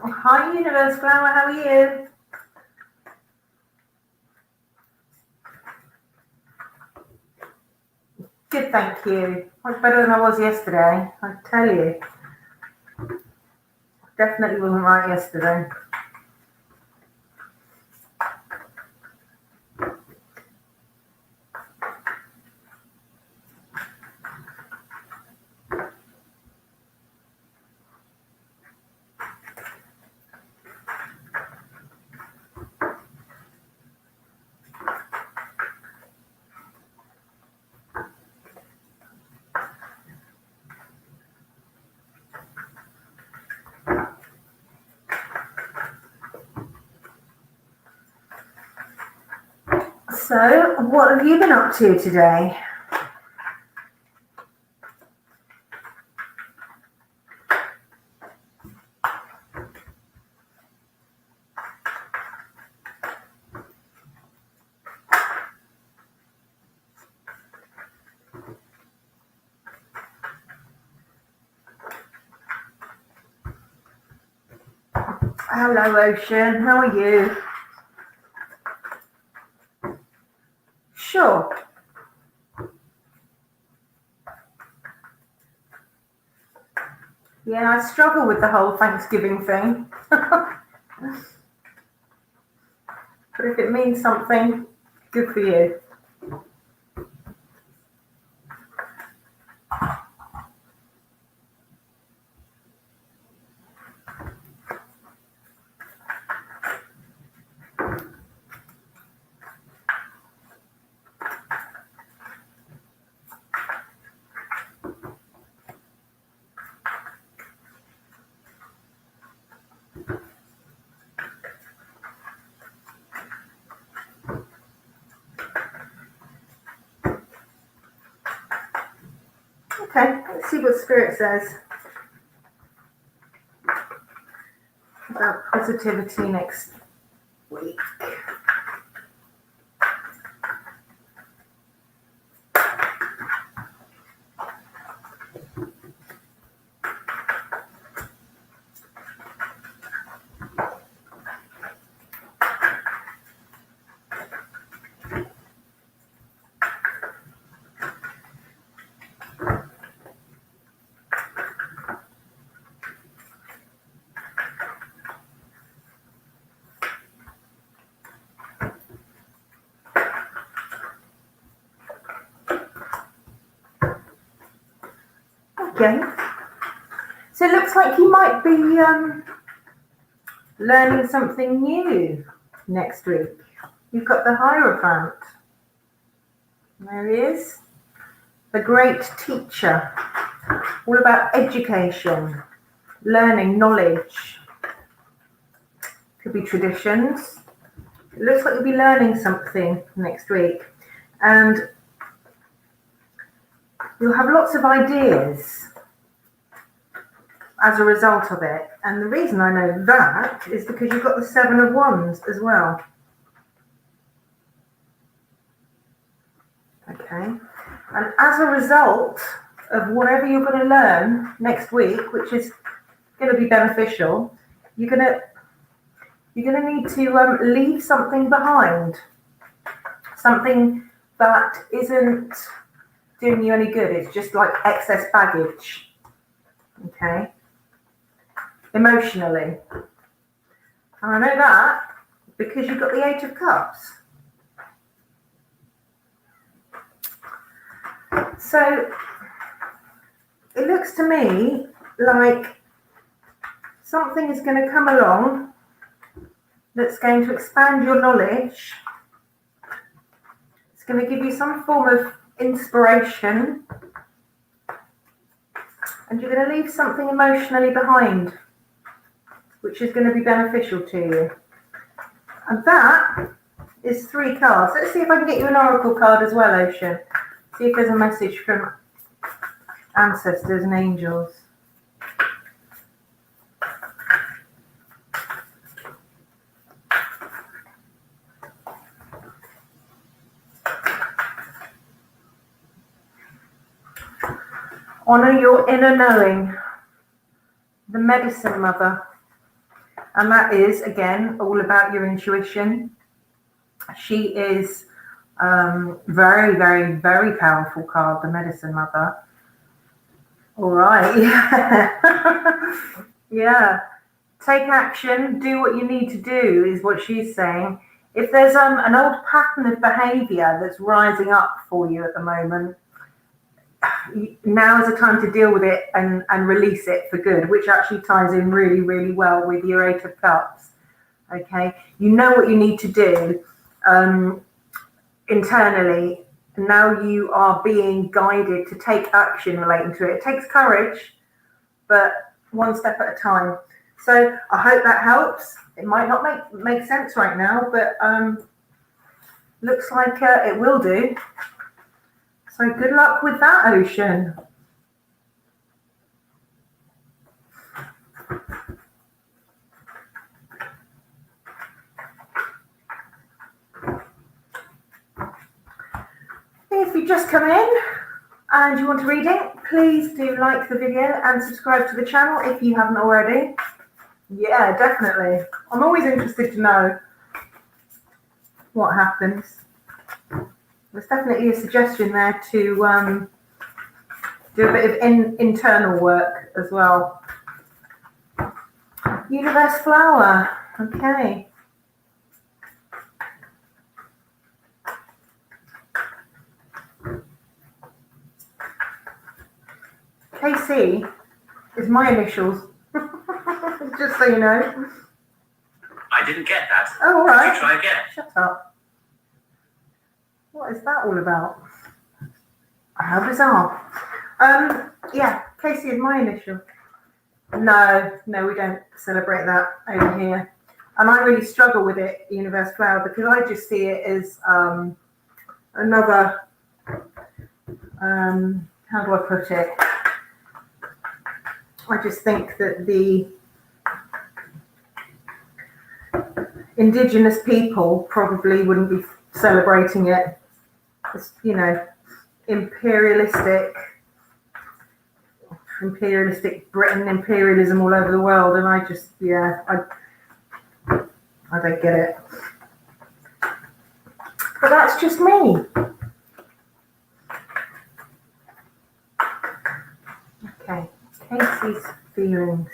Hi, Universe Flower, how are you? Good, thank you. Much better than I was yesterday, I tell you. Definitely wasn't right yesterday. So, what have you been up to today? Hello, Ocean, how are you? Sure. Yeah, I struggle with the whole Thanksgiving thing. But if it means something, good for you. Okay, let's see what Spirit says about positivity next week. Okay. So it looks like you might be learning something new next week. You've got the Hierophant. There he is. The great teacher. All about education, learning, knowledge. Could be traditions. It looks like you'll be learning something next week. And you'll have lots of ideas as a result of it. And the reason I know that is because you've got the Seven of Wands as well. Okay. And as a result of whatever you're going to learn next week, which is going to be beneficial, you're going to need to leave something behind. Something that isn't doing you any good. It's just like excess baggage. Okay. Emotionally. And I know that because you've got the Eight of Cups. So it looks to me like something is going to come along that's going to expand your knowledge. It's going to give you some form of inspiration. And you're going to leave something emotionally behind, which is going to be beneficial to you. And that is 3 cards. Let's see if I can get you an oracle card as well, Ocean. See if there's a message from ancestors and angels. Honor your inner knowing. The Medicine Mother. And that is, again, all about your intuition. She is very, very, very powerful card, the Medicine Mother. All right. Yeah. Take action, do what you need to do is what she's saying. If there's an old pattern of behavior that's rising up for you at the moment, now is the time to deal with it and release it for good, which actually ties in really, really well with your Eight of Cups. Okay, you know what you need to do internally. Now you are being guided to take action relating to it. It takes courage, but one step at a time. So I hope that helps. It might not make sense right now, but looks like it will do. So good luck with that, Ocean. If you just come in and you want a reading, please do like the video and subscribe to the channel if you haven't already. Yeah, definitely. I'm always interested to know what happens. There's definitely a suggestion there to do a bit of internal work as well. Universe Flower. Okay. KC is my initials. Just so you know. I didn't get that. Oh, all right. Could you try again? Shut up. What is that all about? How bizarre. Yeah, Casey is my initial. No, we don't celebrate that over here. And I really struggle with it, Universe Flower, because I just see it as another, how do I put it? I just think that the indigenous people probably wouldn't be celebrating it. It's, you know, imperialistic Britain, imperialism all over the world, and I just, yeah, I don't get it. But that's just me. Okay, Casey's feelings.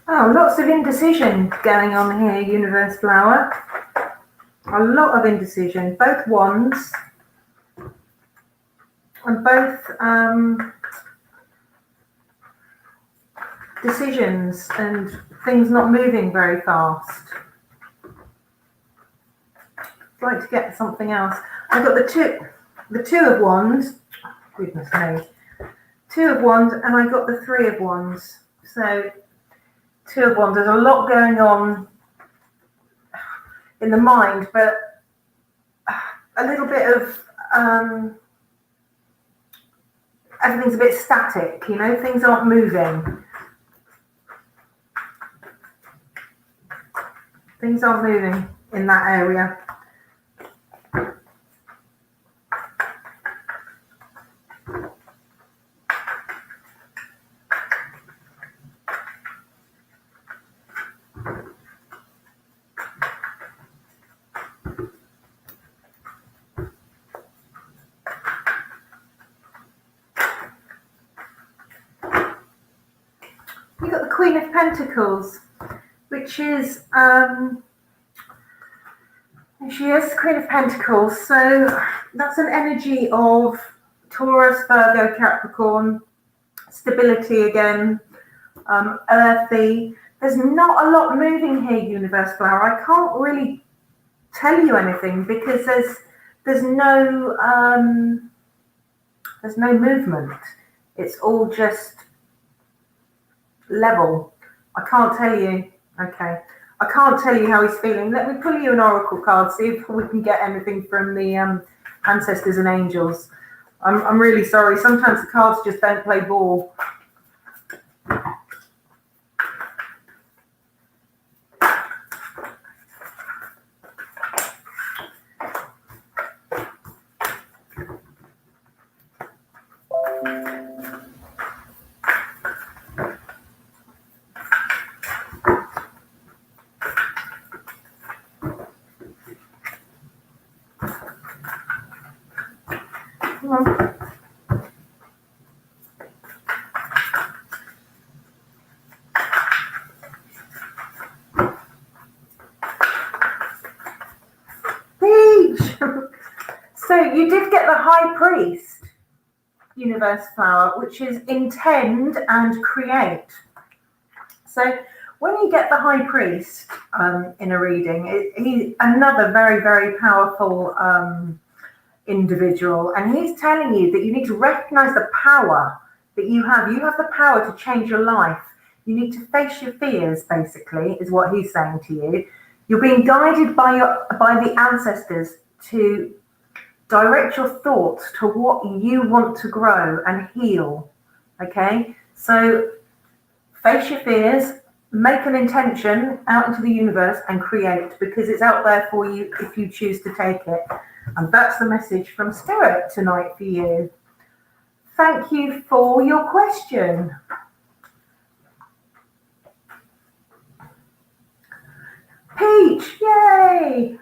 Oh, lots of indecision going on here, Universe Flower. A lot of indecision. Both wands and both decisions and things not moving very fast. I'd like to get something else. I've got the two of wands. Goodness me. Two of wands, and I got the three of wands. So two of wands. There's a lot going on in the mind, but a little bit of everything's a bit static. You know, things aren't moving. Things aren't moving in that area. You've got the Queen of Pentacles, which is she is Queen of Pentacles, so that's an energy of Taurus, Virgo, Capricorn, stability again, earthy. There's not a lot moving here, Universe Flower. I can't really tell you anything because there's no movement. It's all just level. I can't tell you. Okay. I can't tell you how he's feeling. Let me pull you an oracle card, see if we can get anything from the ancestors and angels. I'm really sorry. Sometimes the cards just don't play ball. Come on. Peach! So you did get the High Priest universe flower, which is intend and create. So when you get the High Priest in a reading, he's another very, very powerful individual, and he's telling you that you need to recognize the power that you have. You have the power to change your life. You need to face your fears, basically, is what he's saying to you. You're being guided by the ancestors to direct your thoughts to what you want to grow and heal. Okay, so face your fears, make an intention out into the universe and create, because it's out there for you if you choose to take it. And that's the message from Spirit tonight for you. Thank you for your question. Peach, yay!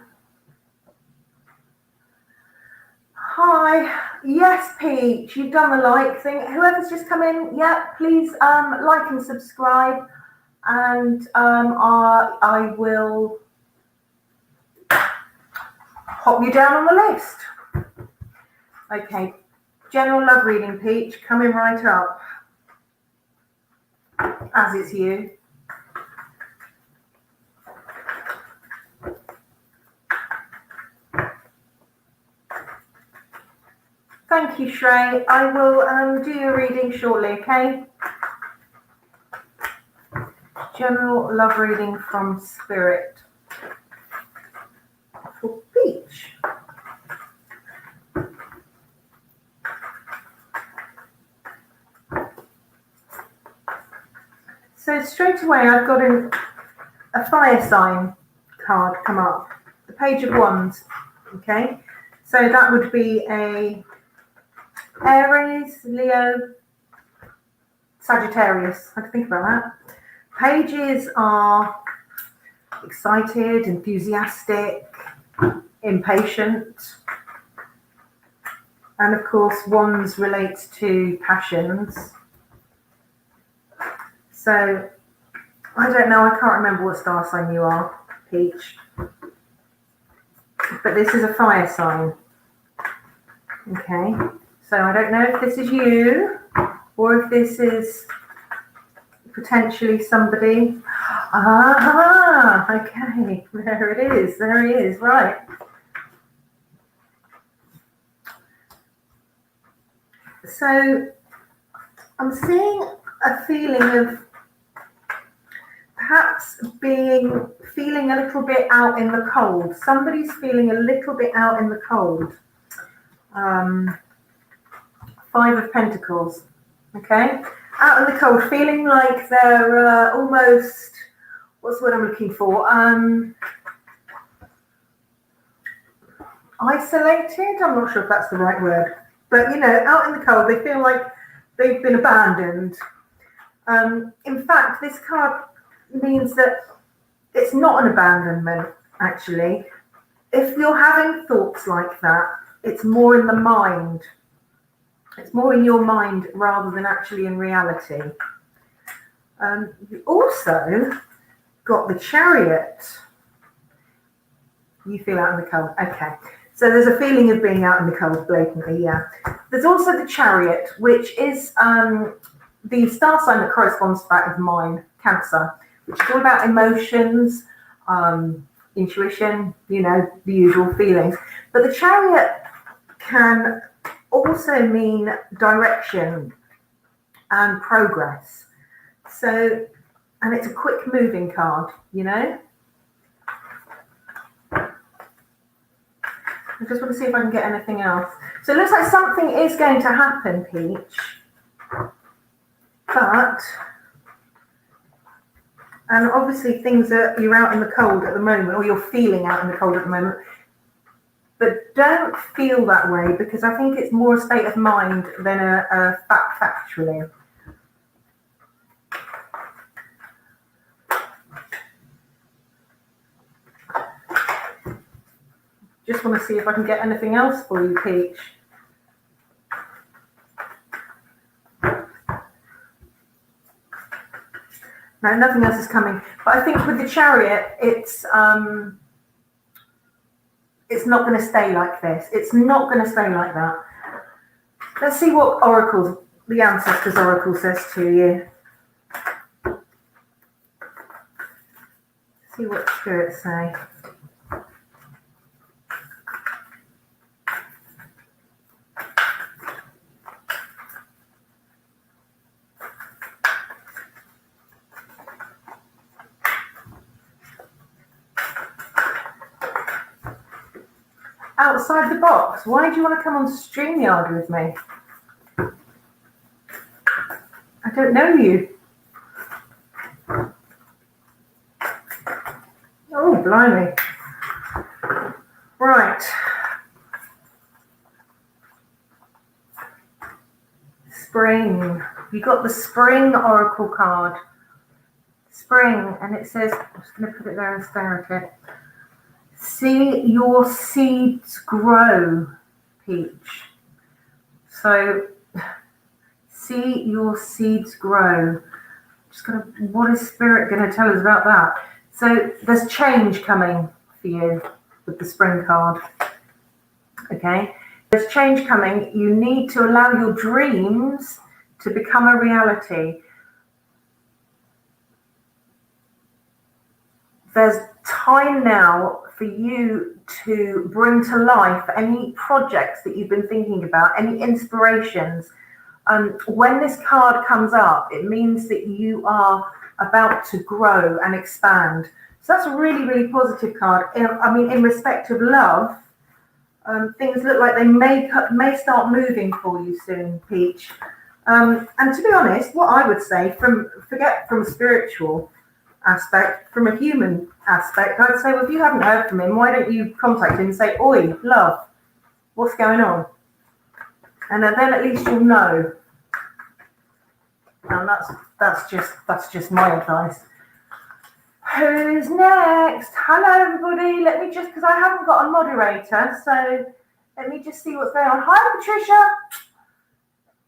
Hi, yes, Peach, you've done the like thing. Whoever's just come in, yeah, please like and subscribe, and I will pop you down on the list. Okay, general love reading, Peach, coming right up, as is you. Thank you, Shrey. I will do your reading shortly, okay? General love reading from Spirit for Peach. So straight away, I've got a fire sign card come up, the Page of Wands, okay? So that would be a Aries, Leo, Sagittarius. I have to think about that. Pages are excited, enthusiastic, impatient. And of course, Wands relates to passions. So, I don't know, I can't remember what star sign you are, Peach. But this is a fire sign. Okay, so I don't know if this is you or if this is potentially somebody. Ah, okay, there it is, there he is, right. So, I'm seeing a feeling of perhaps feeling a little bit out in the cold. Somebody's feeling a little bit out in the cold. 5 of Pentacles, okay? Out in the cold, feeling like they're almost, what's the word I'm looking for? Isolated? I'm not sure if that's the right word. But, you know, out in the cold, they feel like they've been abandoned. In fact, this card means that it's not an abandonment, actually. If you're having thoughts like that, it's more in the mind. It's more in your mind rather than actually in reality. You also got the Chariot. You feel out in the cold. Okay. So there's a feeling of being out in the cold, blatantly, yeah. There's also the Chariot, which is the star sign that corresponds to that of mine, Cancer, which is all about emotions, intuition, you know, the usual feelings. But the Chariot can also mean direction and progress. So, and it's a quick moving card, you know. I just want to see if I can get anything else. So it looks like something is going to happen, Peach. But, and obviously you're out in the cold at the moment, or you're feeling out in the cold at the moment. But don't feel that way, because I think it's more a state of mind than a fact factually. Just want to see if I can get anything else for you, Peach. No, nothing else is coming. But I think with the Chariot, it's not going to stay like this. It's not going to stay like that. Let's see what the Ancestors Oracle says to you. See what spirits say. Outside the box. Why do you want to come on StreamYard with me? I don't know you. Oh, blimey. Right. Spring. You got the Spring Oracle card. Spring, and it says, I'm just going to put it there and stare at it. See your seeds grow, Peach. So, see your seeds grow. What is Spirit going to tell us about that? So, there's change coming for you with the Spring card. Okay? There's change coming. You need to allow your dreams to become a reality. There's time now for you to bring to life any projects that you've been thinking about, any inspirations. When this card comes up, it means that you are about to grow and expand. So that's a really, really positive card. In respect of love, things look like they may start moving for you soon, Peach. And to be honest, what I would say, forget from a spiritual aspect, from a human aspect, I'd say, well, if you haven't heard from him, why don't you contact him and say, oi, love, what's going on? And then at least you'll know. And that's just my advice. Who's next? Hello, everybody. Let me just, because I haven't got a moderator, so let me just see what's going on. Hi, Patricia.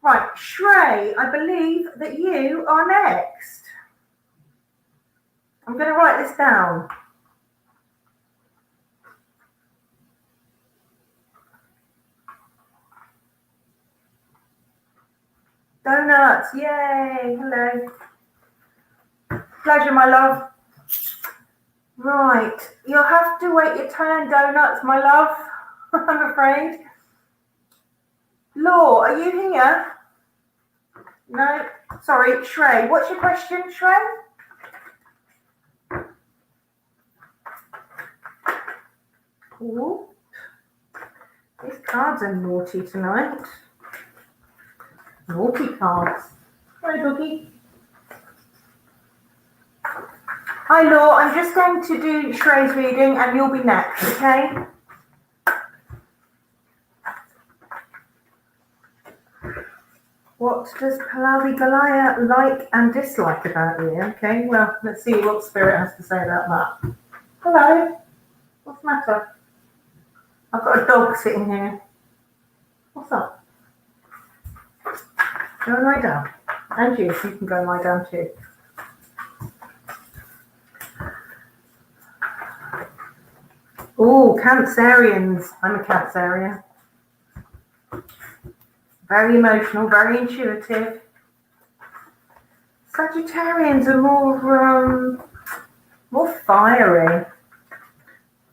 Right, Shrey, I believe that you are next. I'm going to write this down. Donuts, yay, hello. Pleasure, my love. Right, you'll have to wait your turn, Donuts, my love, I'm afraid. Law, are you here? No, sorry, Shrey. What's your question, Shrey? Ooh, these cards are naughty tonight. Naughty cards. Hi, doggy. Hi, Law. I'm just going to do Shrey's reading and you'll be next, okay? What does Pallavi Galaya like and dislike about you? Okay, well, let's see what Spirit has to say about that. Hello. What's the matter? I've got a dog sitting here. What's up? Go and lie down. And you can go and lie down too. Oh, Cancerians. I'm a Cancerian. Very emotional, very intuitive. Sagittarians are more fiery.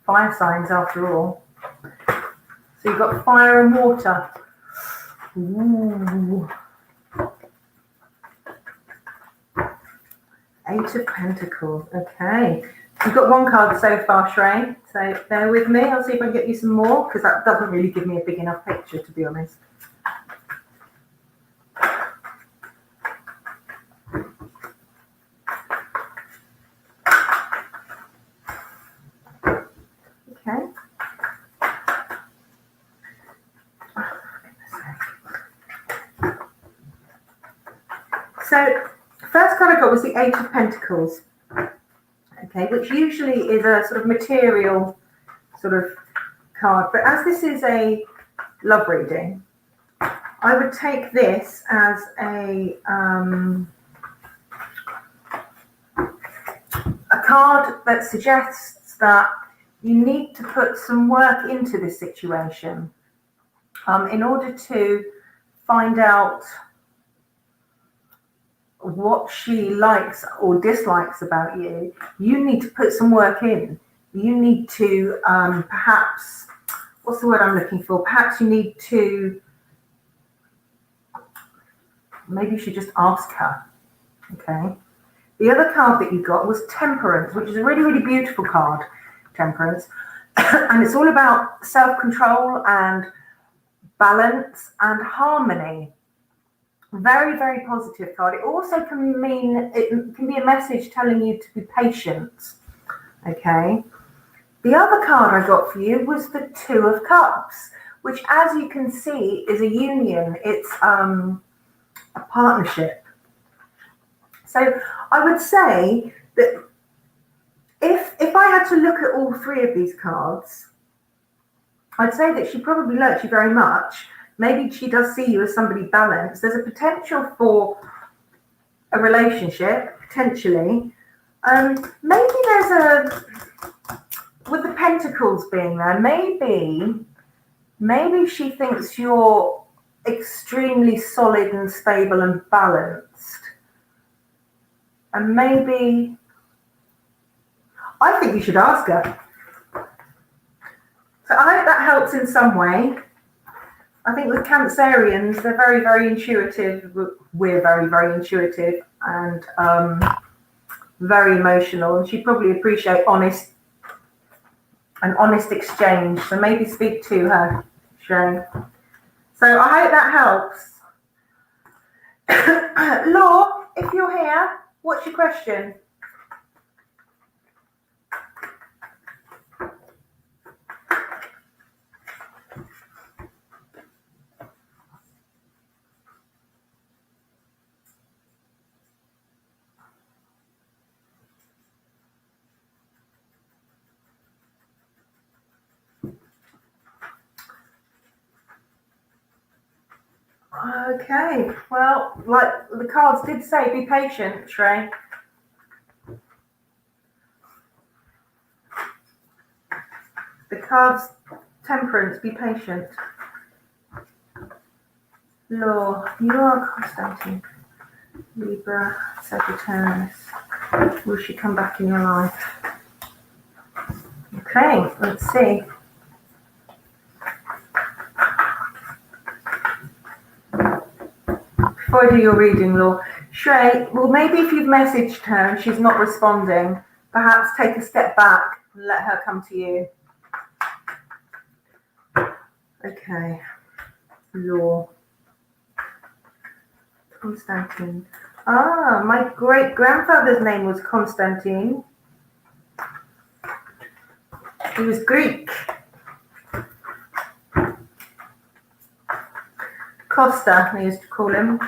fire signs after all. So you've got fire and water. Ooh. Eight of Pentacles. Okay. You've got one card so far, Shrey. So bear with me. I'll see if I can get you some more, because that doesn't really give me a big enough picture, to be honest. Okay. So, first card I got was the Eight of Pentacles. Okay, which usually is a sort of material sort of card. But as this is a love reading, I would take this as a card that suggests that you need to put some work into this situation in order to find out what she likes or dislikes about you. You need to put some work in. You need to perhaps, what's the word I'm looking for? Perhaps you need to, maybe you should just ask her. Okay. The other card that you got was Temperance, which is a really, really beautiful card, Temperance. And it's all about self-control and balance and harmony. Very, very positive card. It also can mean, it can be a message telling you to be patient. Okay. The other card I got for you was the Two of Cups, which, as you can see, is a union. It's a partnership. So I would say that if I had to look at all three of these cards, I'd say that she probably likes you very much. Maybe she does see you as somebody balanced. There's a potential for a relationship, potentially. Maybe there's a, with the Pentacles being there, maybe she thinks you're extremely solid and stable and balanced. And maybe, I think you should ask her. So I hope that helps in some way. I think with Cancerians, they're very, very intuitive. We're very, very intuitive and very emotional. And she'd probably appreciate an honest exchange. So maybe speak to her, Shay. So I hope that helps. Law, if you're here, what's your question? Okay, well, like the cards did say, be patient, Shrey. The cards, Temperance, be patient. Law, you are Constantine. Libra, Sagittarius. Will she come back in your life? Okay, let's see. Before I do your reading, Law, Shrey, well, maybe if you've messaged her and she's not responding, perhaps take a step back and let her come to you. Okay, Law. Constantine. Ah, my great-grandfather's name was Constantine. He was Greek. Costa, I used to call him.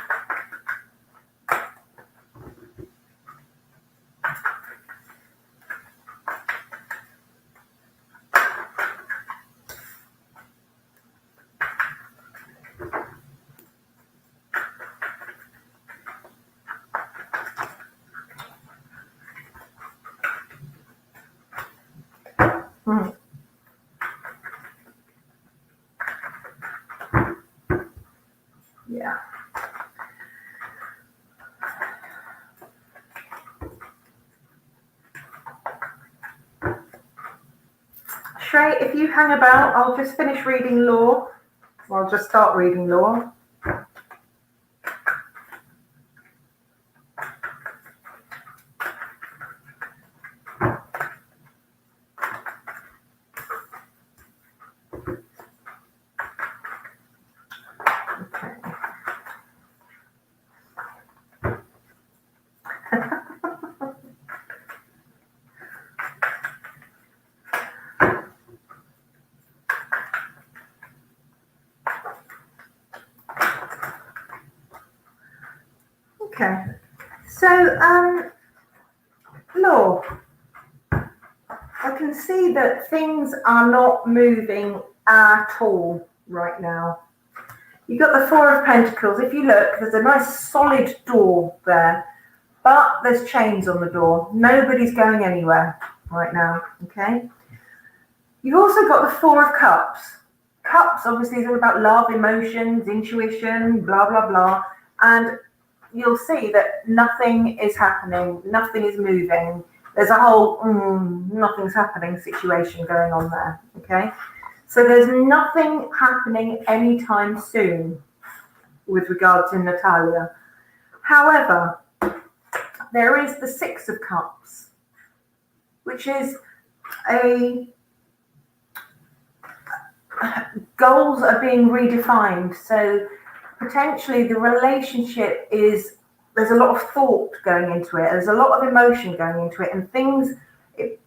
Yeah. Shrey, if you hang about, I'll just finish reading law. I'll just start reading law. Okay, so law, I can see that things are not moving at all right now. You've got the Four of Pentacles. If you look, there's a nice solid door there, but there's chains on the door. Nobody's going anywhere right now, okay? You've also got the Four of Cups. Cups obviously is all about love, emotions, intuition, blah, blah, blah. And you'll see that nothing is happening, nothing is moving. There's a whole nothing's happening situation going on there, okay? So there's nothing happening anytime soon with regard to Natalia. However, there is the Six of Cups, which is goals are being redefined. So potentially the relationship there's a lot of thought going into it. There's a lot of emotion going into it, and it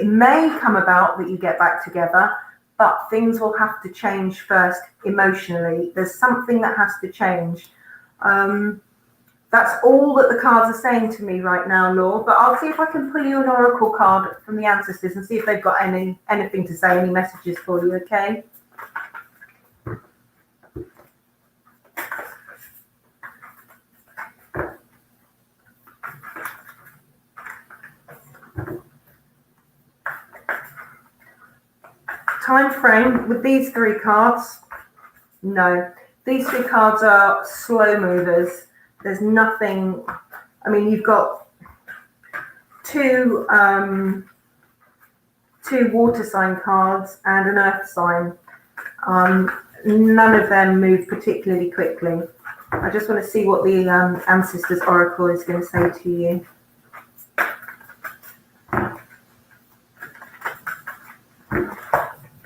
may come about that you get back together, but things will have to change first emotionally. There's something that has to change. That's all that the cards are saying to me right now, Law, but I'll see if I can pull you an oracle card from the ancestors and see if they've got anything to say, any messages for you, okay? Time frame with these three cards, no. These three cards are slow movers. There's nothing, I mean, you've got two water sign cards and an earth sign. None of them move particularly quickly. I just want to see what the ancestors oracle is going to say to you.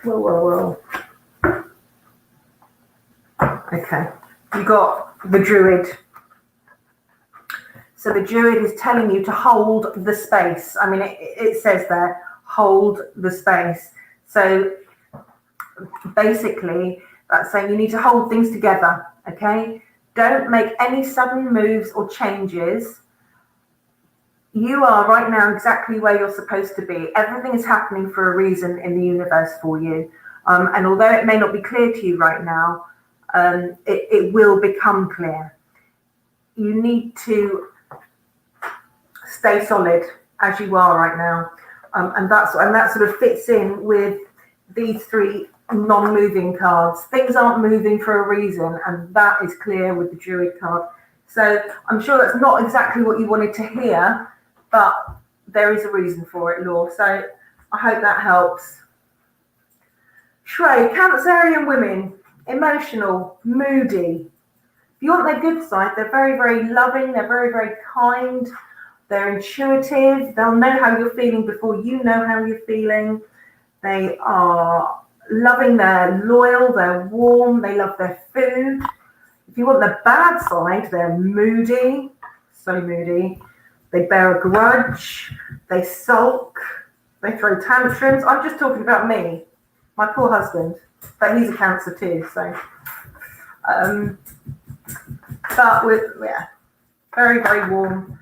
Whoa. Okay, you got the Druid. So the Druid is telling you to hold the space. I mean, it says there, hold the space. So basically, that's saying you need to hold things together, okay? Don't make any sudden moves or changes. You are right now exactly where you're supposed to be. Everything is happening for a reason in the universe for you. And although it may not be clear to you right now, it will become clear. You need to stay solid as you are right now. And that sort of fits in with these three non-moving cards. Things aren't moving for a reason, and that is clear with the Druid card. So I'm sure that's not exactly what you wanted to hear, but there is a reason for it, Law. So I hope that helps. Shrey, Cancerian women, emotional, moody. If you want their good side, they're very, very loving. They're very, very kind. They're intuitive. They'll know how you're feeling before you know how you're feeling. They are loving. They're loyal. They're warm. They love their food. If you want the bad side, they're moody. So moody. They bear a grudge. They sulk. They throw tantrums. I'm just talking about me. My poor husband. But he's a Cancer too, so. But very, very warm.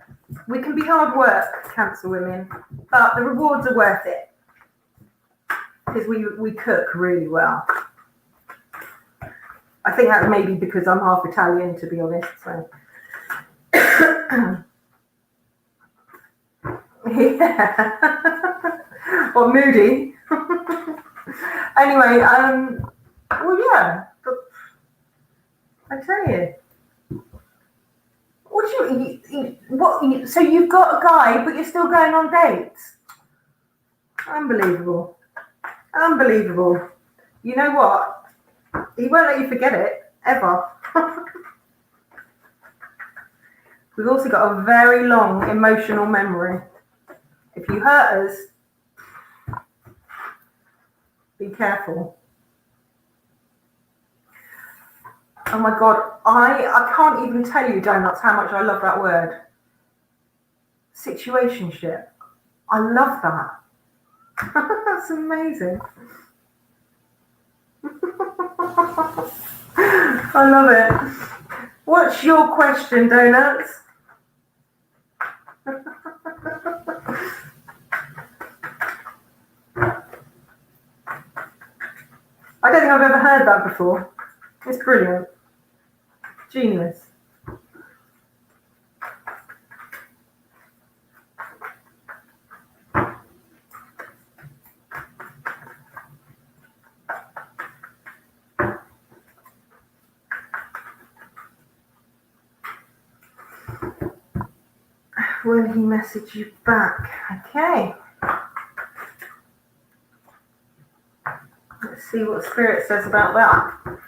We can be hard work, Cancer women, but the rewards are worth it because we cook really well. I think that may be because I'm half Italian, to be honest. So, yeah, or moody. Anyway, well, yeah. But I tell you. So you've got a guy, but you're still going on dates? Unbelievable. Unbelievable. You know what? He won't let you forget it, ever. We've also got a very long emotional memory. If you hurt us, be careful. Oh my God, I can't even tell you, Donuts, how much I love that word. Situationship. I love that. That's amazing. I love it. What's your question, Donuts? I don't think I've ever heard that before. It's brilliant. Genius. Will he message you back? Okay. Let's see what Spirit says about that.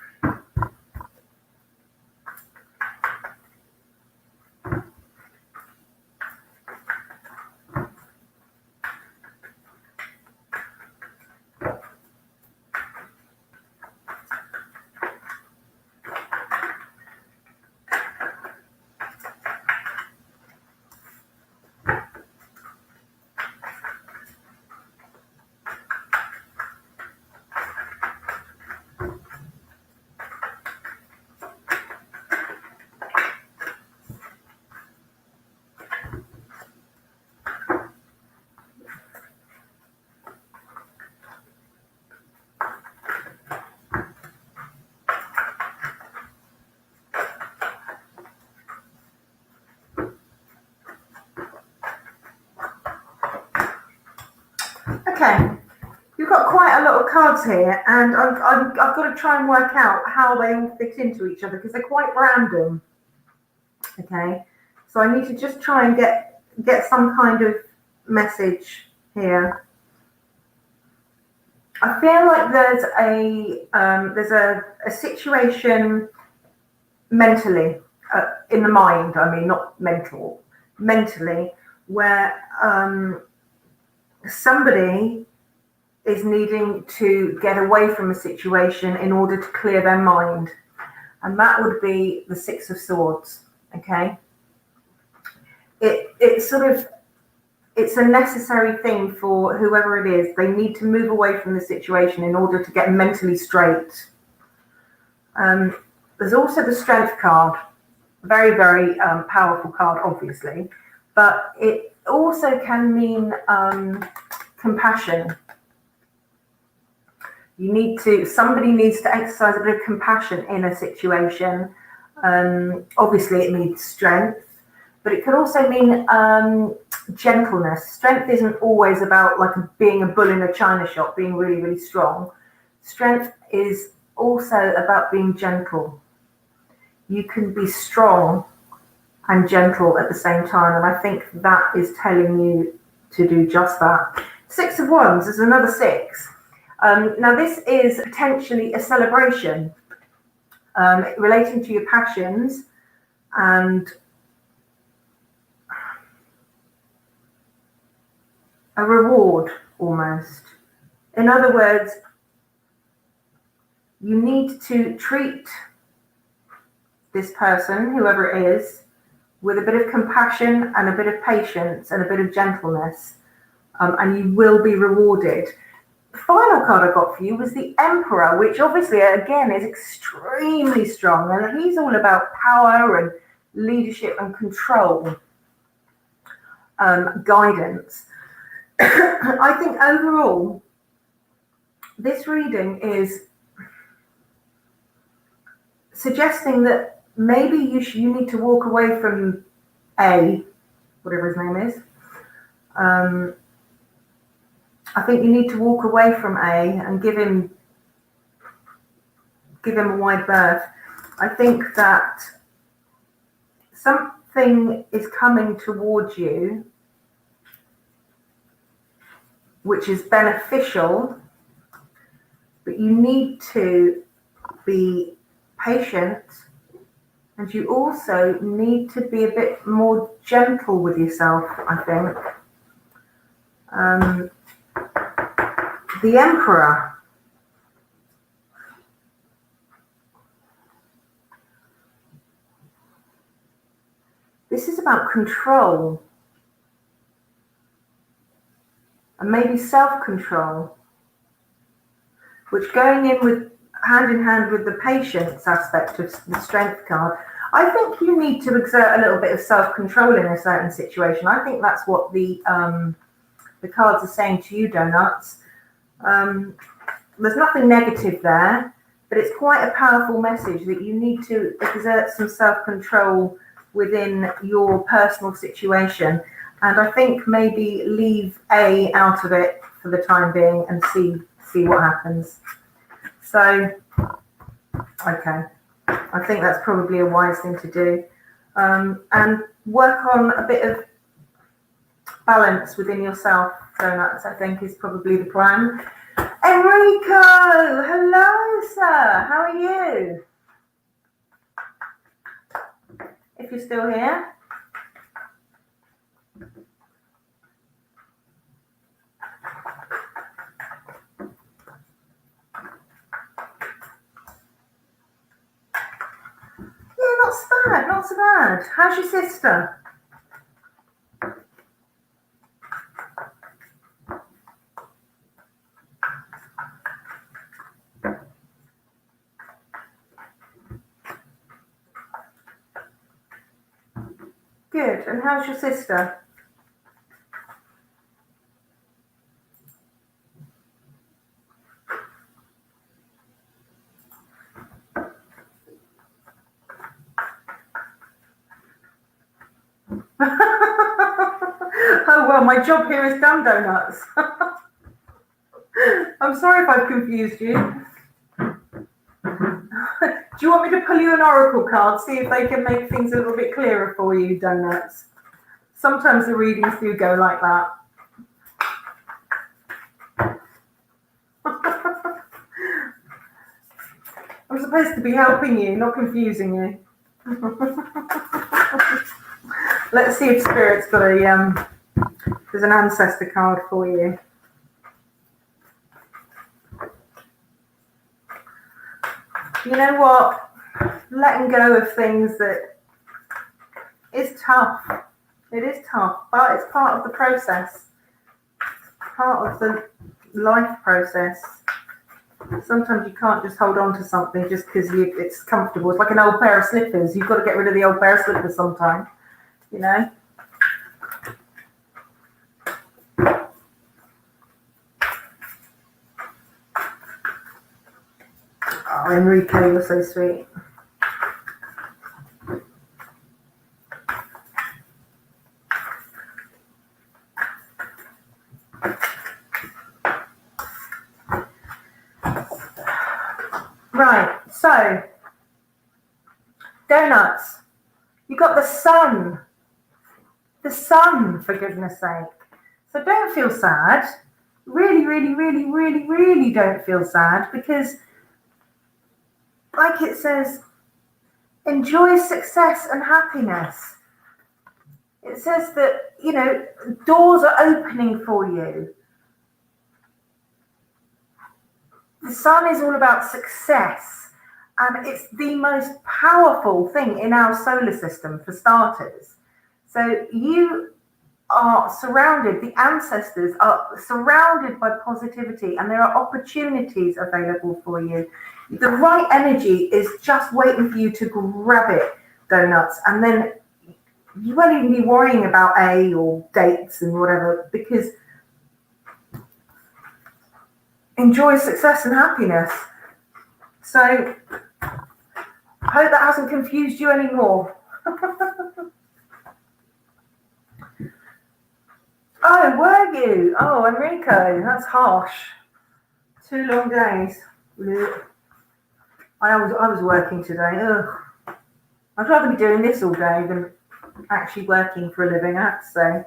Okay, you've got quite a lot of cards here, and I've got to try and work out how they all fit into each other because they're quite random. Okay, so I need to just try and get some kind of message here. I feel like there's a situation mentally in the mind. I mean, not mentally, where somebody is needing to get away from a situation in order to clear their mind. And that would be the Six of Swords, okay? It's a necessary thing for whoever it is. They need to move away from the situation in order to get mentally straight. There's also the Strength card, very, very powerful card, obviously, but it also can mean compassion. Somebody needs to exercise a bit of compassion in a situation. Obviously it means strength, but it could also mean gentleness. Strength isn't always about like being a bull in a china shop, being really, really strong. Strength is also about being gentle. You can be strong and gentle at the same time, and I think that is telling you to do just that. Six of Wands is another six. Now this is potentially a celebration relating to your passions and a reward almost. In other words, you need to treat this person, whoever it is, with a bit of compassion and a bit of patience and a bit of gentleness, and you will be rewarded. The final card I got for you was the Emperor, which obviously, again, is extremely strong, and he's all about power and leadership and control, guidance. I think overall, this reading is suggesting that maybe you need to walk away from A, whatever his name is. I think you need to walk away from A and give him a wide berth. I think that something is coming towards you which is beneficial but you need to be patient, and you also need to be a bit more gentle with yourself, I think. The Emperor. This is about control and maybe self-control, which going in with hand in hand with the patience aspect of the Strength card. I think you need to exert a little bit of self-control in a certain situation. I think that's what the cards are saying to you, Donuts. There's nothing negative there, but it's quite a powerful message that you need to exert some self-control within your personal situation. And I think maybe leave A out of it for the time being and see what happens. So, okay, I think that's probably a wise thing to do. And work on a bit of balance within yourself, Donuts, I think is probably the plan. Enrico, hello, sir. How are you? If you're still here. Yeah, not so bad, not so bad. How's your sister? Good. And how's your sister? Oh, well, my job here is done, Donuts. I'm sorry if I've confused you. Do you want me to pull you an oracle card, see if they can make things a little bit clearer for you, Donuts? Sometimes the readings do go like that. I'm supposed to be helping you, not confusing you. Let's see if Spirit's got a, there's an ancestor card for you. You know what? Letting go of things that is tough. It is tough, but it's part of the process. Part of the life process. Sometimes you can't just hold on to something just because it's comfortable. It's like an old pair of slippers. You've got to get rid of the old pair of slippers sometime, you know? Oh, Enrico, you're so sweet. Right, so, Donuts, you got the sun. The sun, for goodness sake. So don't feel sad. Really, really, really, really, really don't feel sad, because like it says, enjoy success and happiness. It says that, you know, doors are opening for you. The sun is all about success, and it's the most powerful thing in our solar system, for starters. So you are surrounded, the ancestors are surrounded by positivity, and there are opportunities available for you. The right energy is just waiting for you to grab it, Donuts, and then you won't even be worrying about A or dates and whatever, because enjoy success and happiness. So I hope that hasn't confused you anymore. Oh, were you? Oh, Enrico, that's harsh. 2 long days. I was working today. Ugh. I'd rather be doing this all day than actually working for a living, I have to say.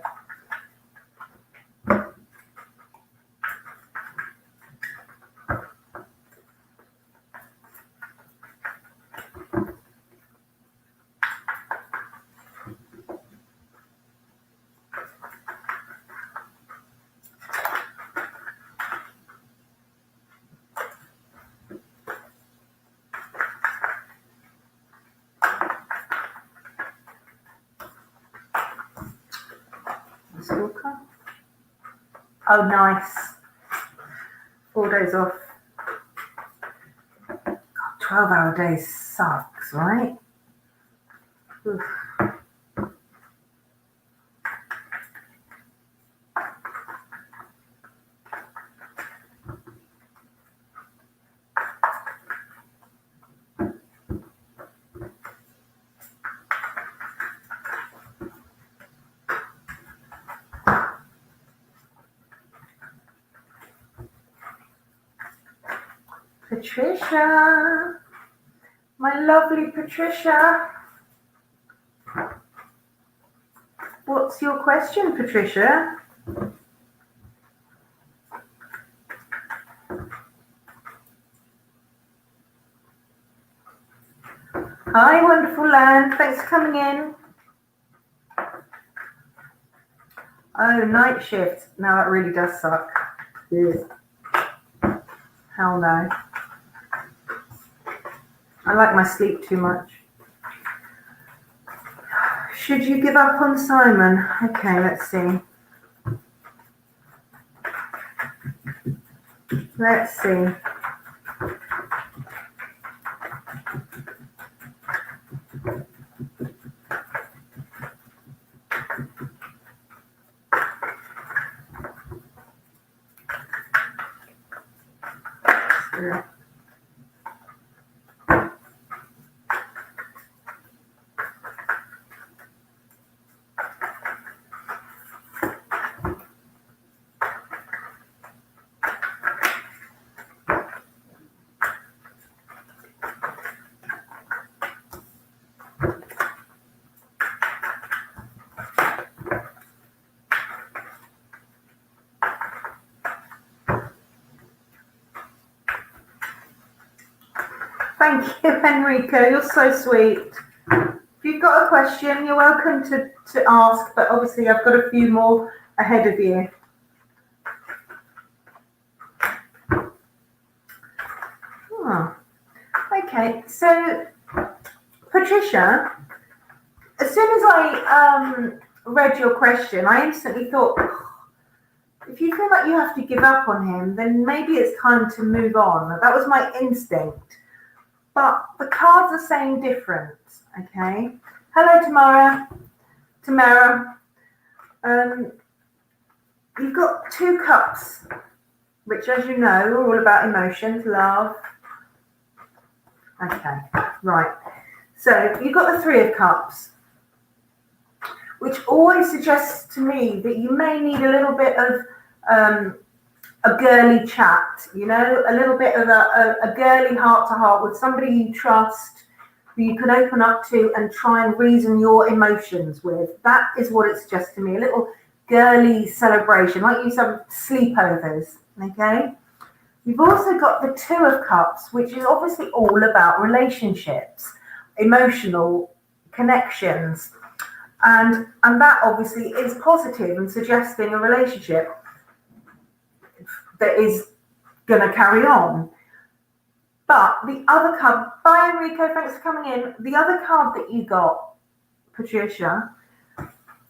stalker. Oh, nice. 4 days off. God, 12-hour days sucks, right? Oof. Patricia, my lovely Patricia. What's your question, Patricia? Hi, wonderful land. Thanks for coming in. Oh, night shift. No, that really does suck. Yeah. Hell no. I like my sleep too much. Should you give up on Simon? Okay, let's see. Let's see. Thank you, Enrico. You're so sweet. If you've got a question, you're welcome to ask, but obviously I've got a few more ahead of you. Oh. Okay, so Patricia, as soon as I read your question, I instantly thought, if you feel like you have to give up on him, then maybe it's time to move on. That was my instinct. But the cards are saying different, okay? Hello, Tamara. You've got 2 cups, which, as you know, are all about emotions, love. Okay, right. So you've got the 3 of cups, which always suggests to me that you may need a little bit of a girly chat, you know, a little bit of a girly heart-to-heart with somebody you trust, who you can open up to and try and reason your emotions with. That is what it suggests to me, a little girly celebration, like you have sleepovers, okay? You've also got the 2 of cups, which is obviously all about relationships, emotional connections, and that obviously is positive and suggesting a relationship that is going to carry on. But the other card, bye Enrico, thanks for coming in. The other card that you got, Patricia,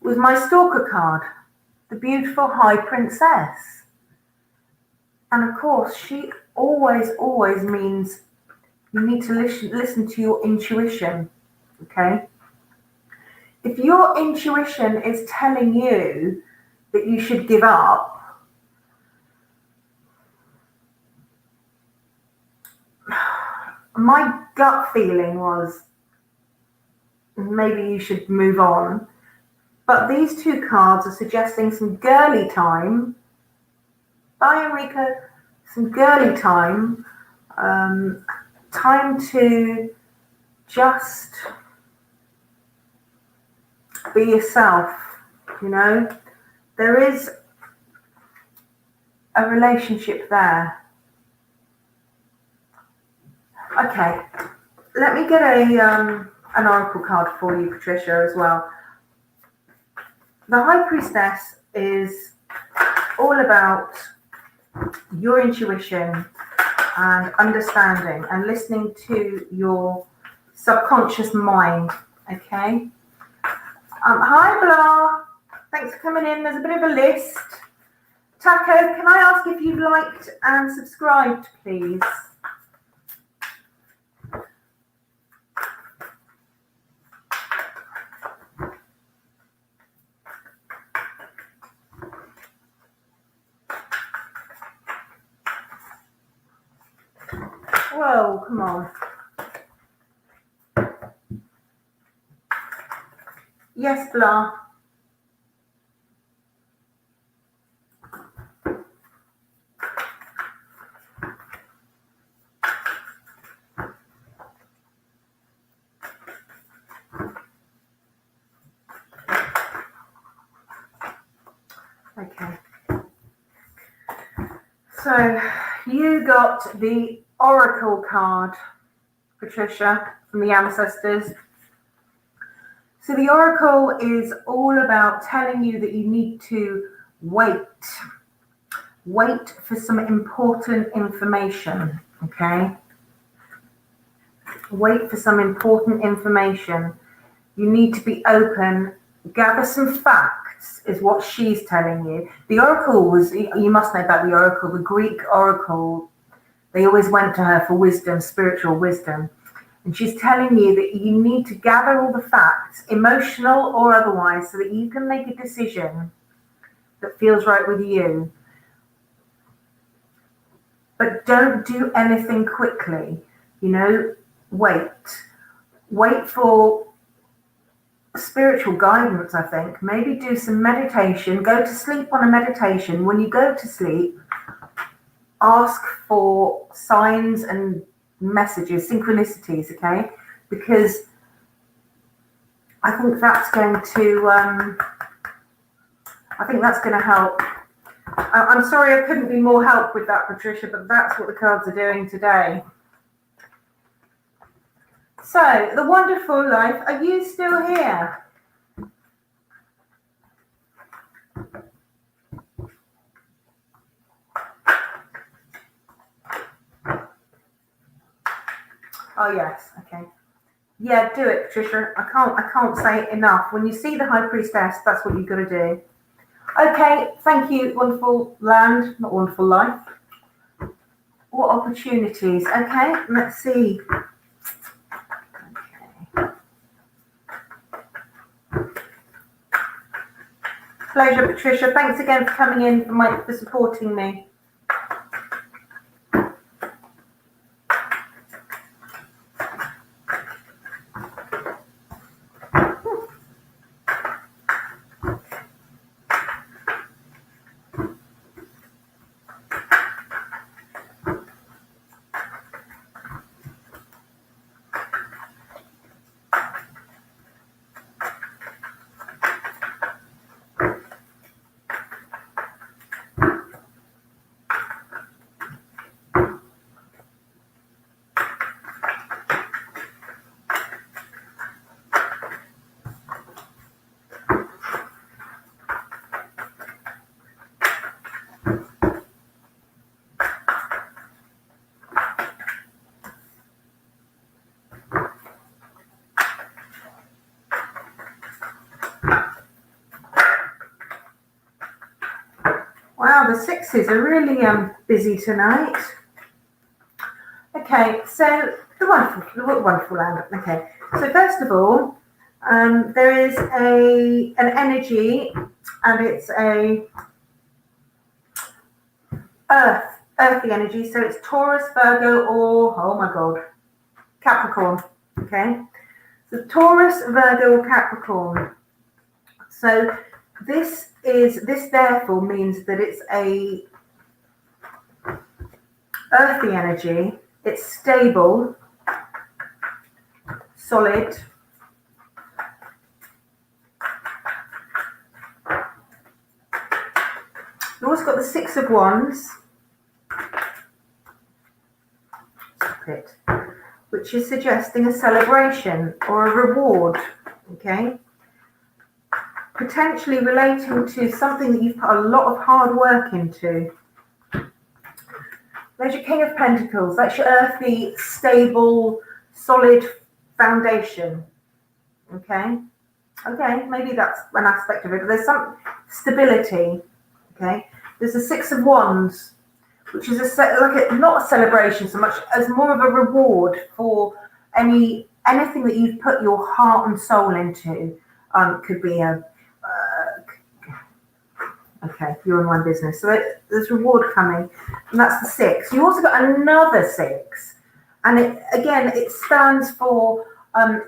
was my stalker card, the beautiful High Princess. And of course, she always means you need to listen to your intuition, okay? If your intuition is telling you that you should give up, my gut feeling was maybe you should move on. But these 2 cards are suggesting some girly time. Bye, Enrico. Some girly time. Time to just be yourself, you know. There is a relationship there. Okay, let me get an oracle card for you, Patricia, as well. The High Priestess is all about your intuition and understanding and listening to your subconscious mind, okay? Hi, Blah. Thanks for coming in. There's a bit of a list. Taco, can I ask if you've liked and subscribed, please? Whoa, come on. Yes, Blah. Okay. So you got the Oracle card, Patricia, from the ancestors. So the Oracle is all about telling you that you need to wait for some important information, okay? Wait for some important information. You need to be open, gather some facts, is what she's telling you. The Oracle was, you must know about the Oracle, the Greek Oracle, they always went to her for wisdom, spiritual wisdom. And she's telling you that you need to gather all the facts, emotional or otherwise, so that you can make a decision that feels right with you. But don't do anything quickly, wait for spiritual guidance, I think. Maybe do some meditation, go to sleep on a meditation. When you go to sleep, ask for signs and messages, synchronicities, okay? Because I think that's going to help. I'm sorry I couldn't be more help with that, Patricia, but that's what the cards are doing today. So, the wonderful life, are you still here? Oh yes, okay. Yeah, do it, Patricia. I can't say it enough. When you see the High Priestess, that's what you've got to do. Okay, thank you, wonderful land, not wonderful life. What opportunities? Okay, let's see. Okay. Pleasure, Patricia. Thanks again for coming in, for supporting me. Wow, the sixes are really busy tonight. Okay, so the wonderful land. Okay, so first of all, there is an energy, and it's a earthy energy. So it's Taurus, Virgo, or oh my God, Capricorn. Okay, so Taurus, Virgo, or Capricorn. So this therefore means that it's a earthy energy. It's stable, solid. You've also got the Six of Wands, which is suggesting a celebration or a reward, okay? Potentially relating to something that you've put a lot of hard work into. There's your King of Pentacles. That's your earthy, stable, solid foundation, okay? Okay, maybe that's an aspect of it. But there's some stability. Okay, there's the Six of Wands, which is not a celebration so much as more of a reward for anything that you've put your heart and soul into. Could be okay, you're in one business, so there's reward coming, and that's the 6. You also got another 6, and it stands for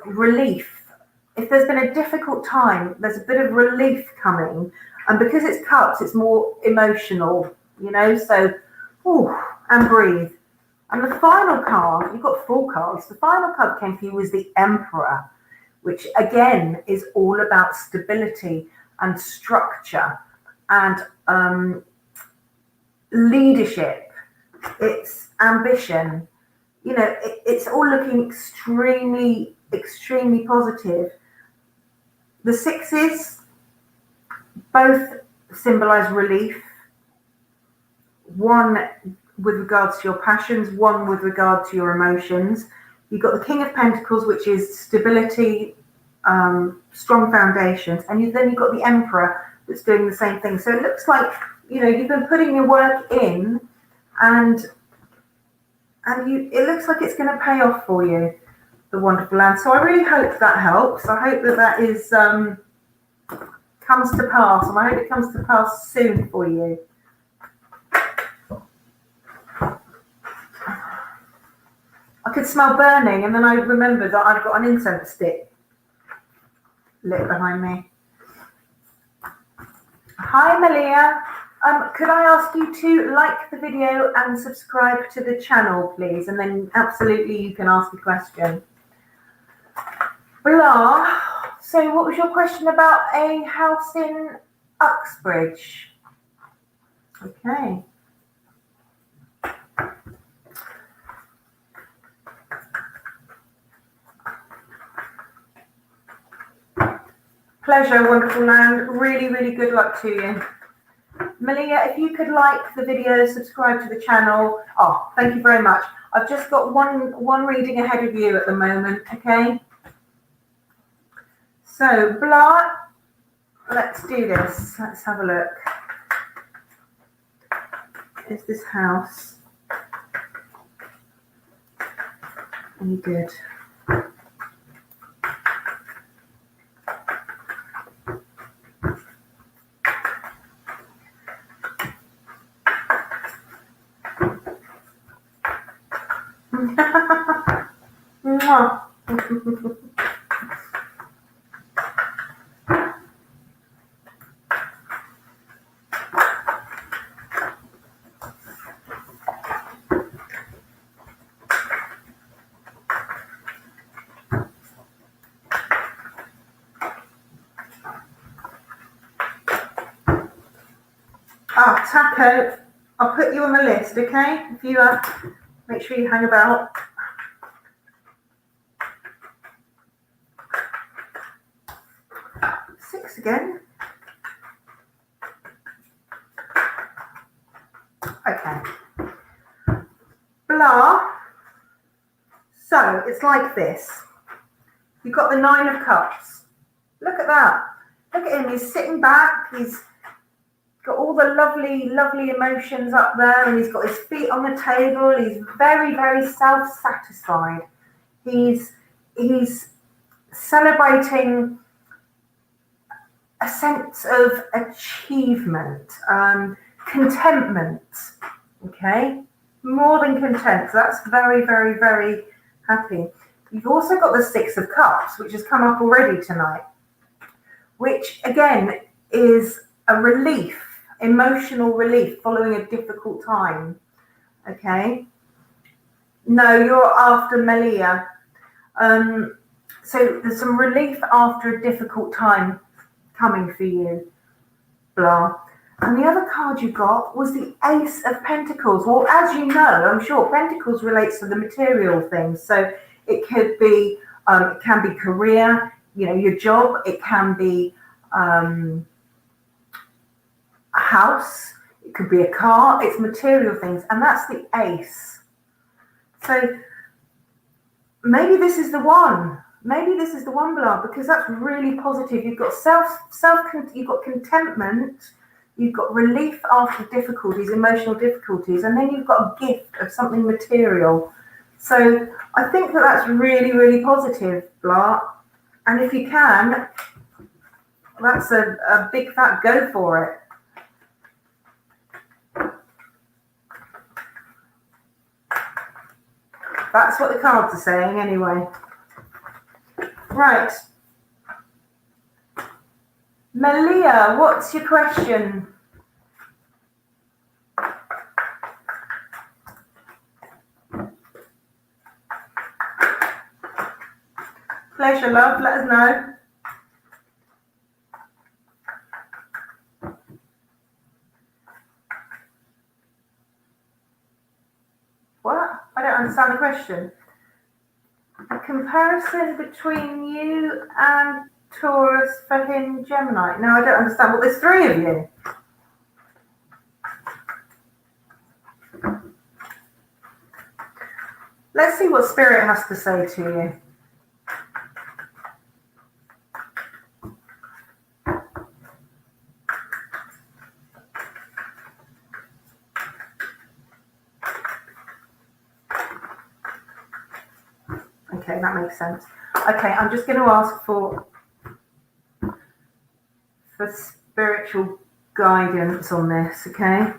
relief. If there's been a difficult time, there's a bit of relief coming, and because it's cups, it's more emotional, so and breathe. And the final card, you've got 4 cards, the final card came for you was the Emperor, which again is all about stability and structure and leadership. It's ambition. It's all looking extremely, extremely positive. The 6s both symbolize relief. One with regards to your passions, one with regard to your emotions. You've got the King of Pentacles, which is stability, strong foundations, and then you've got the Emperor that's doing the same thing. So it looks like you've been putting your work in, and it looks like it's going to pay off for you, the wonderful land. So I really hope that helps. I hope that is comes to pass, and I hope it comes to pass soon for you. I could smell burning, and then I remembered that I've got an incense stick lit behind me. Hi, Malia. Could I ask you to like the video and subscribe to the channel, please? And then absolutely you can ask a question. Blah. So what was your question about a house in Uxbridge? Okay. Pleasure, wonderful land. Really, really good luck to you. Malia, if you could like the video, subscribe to the channel. Oh, thank you very much. I've just got one reading ahead of you at the moment, okay? So, blah, let's do this. Let's have a look. Is this house any good? Taco, I'll put you on the list, okay? If you make sure you hang about. Six again. Okay. Blah. So it's like this. You've got the 9 of Cups. Look at that. Look at him. He's sitting back. He's got all the lovely, lovely emotions up there, and he's got his feet on the table. He's very, very self-satisfied. He's celebrating a sense of achievement, contentment. Okay, more than content. So that's very, very, very happy. You've also got the 6 of Cups, which has come up already tonight, which again is a relief. Emotional relief following a difficult time. Okay. No, you're after Malia. So there's some relief after a difficult time coming for you. Blah. And the other card you got was the Ace of Pentacles. Well, as you know, I'm sure Pentacles relates to the material things. So it could be, it can be career, your job. It can be a house, it could be a car, it's material things, and that's the Ace. So maybe this is the one. maybe this is the one, Bilal, because that's really positive. You've got you've got contentment, you've got relief after difficulties, emotional difficulties, and then you've got a gift of something material. So I think that that's really, really positive, Blah. And if you can, that's a big fat go for it. That's what the cards are saying anyway. Right. Malia, what's your question? Pleasure, love. Let us know. What? I don't understand the question. A comparison between you and Taurus for him, Gemini. No, I don't understand. Well, there's three of you. Let's see what Spirit has to say to you. Okay, that makes sense. Okay, I'm just going to ask for spiritual guidance on this, okay?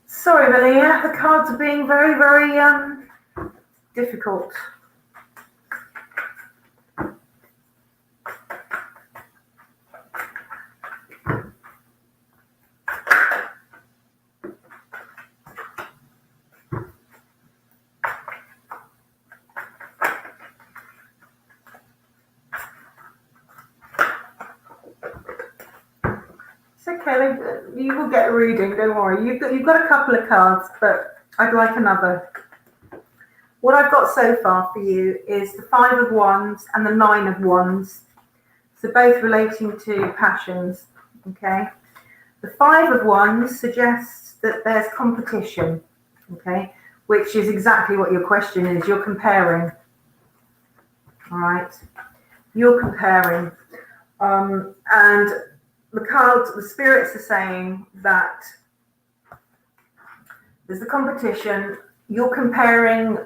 Sorry, Malia, the cards are being very, very difficult. Okay, you will get a reading, don't worry. You've got a couple of cards, but I'd like another. What I've got so far for you is the 5 of Wands and the 9 of Wands. So both relating to passions, okay? The 5 of Wands suggests that there's competition, okay? Which is exactly what your question is. You're comparing, all right? You're comparing. And the cards, the spirits are saying that there's the competition. You're comparing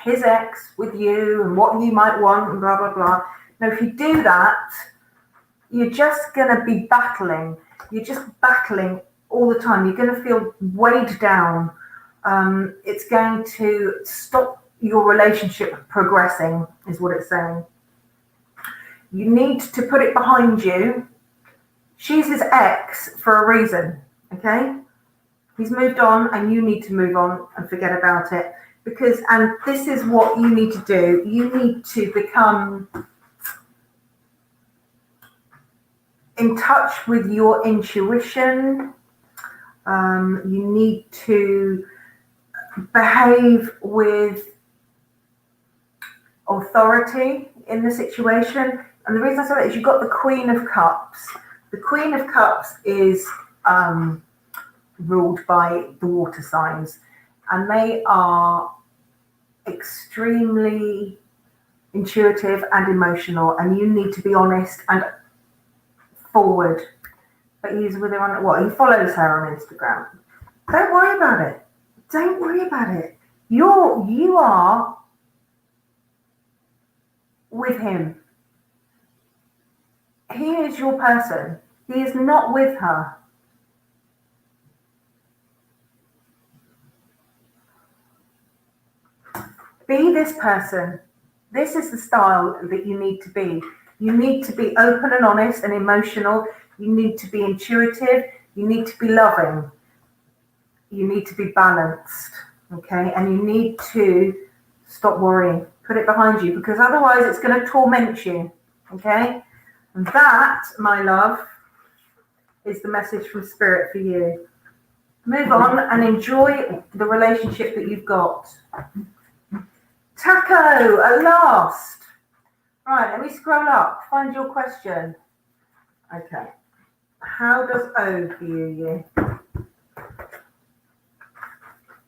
his ex with you and what you might want and blah, blah, blah. Now, if you do that, you're just going to be battling. You're just battling all the time. You're going to feel weighed down. It's going to stop your relationship progressing, is what it's saying. You need to put it behind you. She's his ex for a reason, okay? He's moved on and you need to move on and forget about it. And this is what you need to do. You need to become in touch with your intuition. You need to behave with authority in the situation. And the reason I say that is you've got the Queen of Cups. The Queen of Cups is ruled by the water signs, and they are extremely intuitive and emotional, and you need to be honest and forward. But he's with her on what? He follows her on Instagram. Don't worry about it. Don't worry about it. You are with him. he is your person. He is not with her. Be this person. This is the style that you need to be. You need to be open and honest and emotional. You need to be intuitive. You need to be loving. You need to be balanced. Okay? And you need to stop worrying. Put it behind you, because otherwise it's going to torment you. Okay? And that, my love, is the message from Spirit for you. Move on and enjoy the relationship that you've got. Taco, at last. Right, let me scroll up. Find your question. Okay. How does O view you?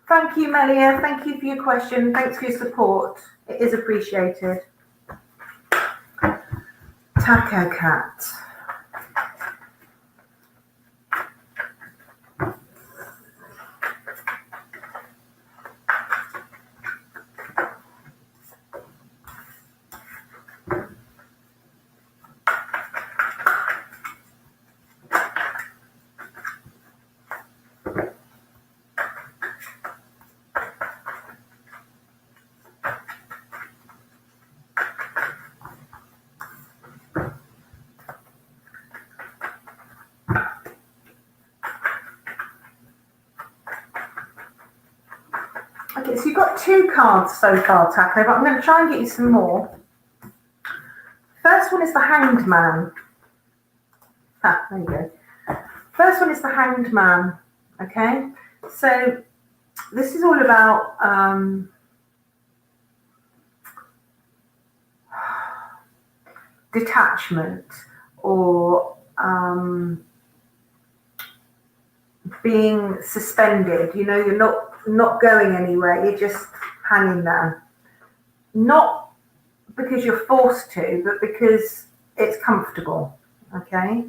Thank you, Melia. Thank you for your question. Thanks for your support. It is appreciated. Taco Cat. Okay, so you've got 2 cards so far, Taco, but I'm going to try and get you some more. First one is the Hanged Man. Ah, there you go. First one is the Hanged Man. Okay, so this is all about detachment or being suspended. You know, you're not going anywhere. You're just hanging there. Not because you're forced to, but because it's comfortable. Okay.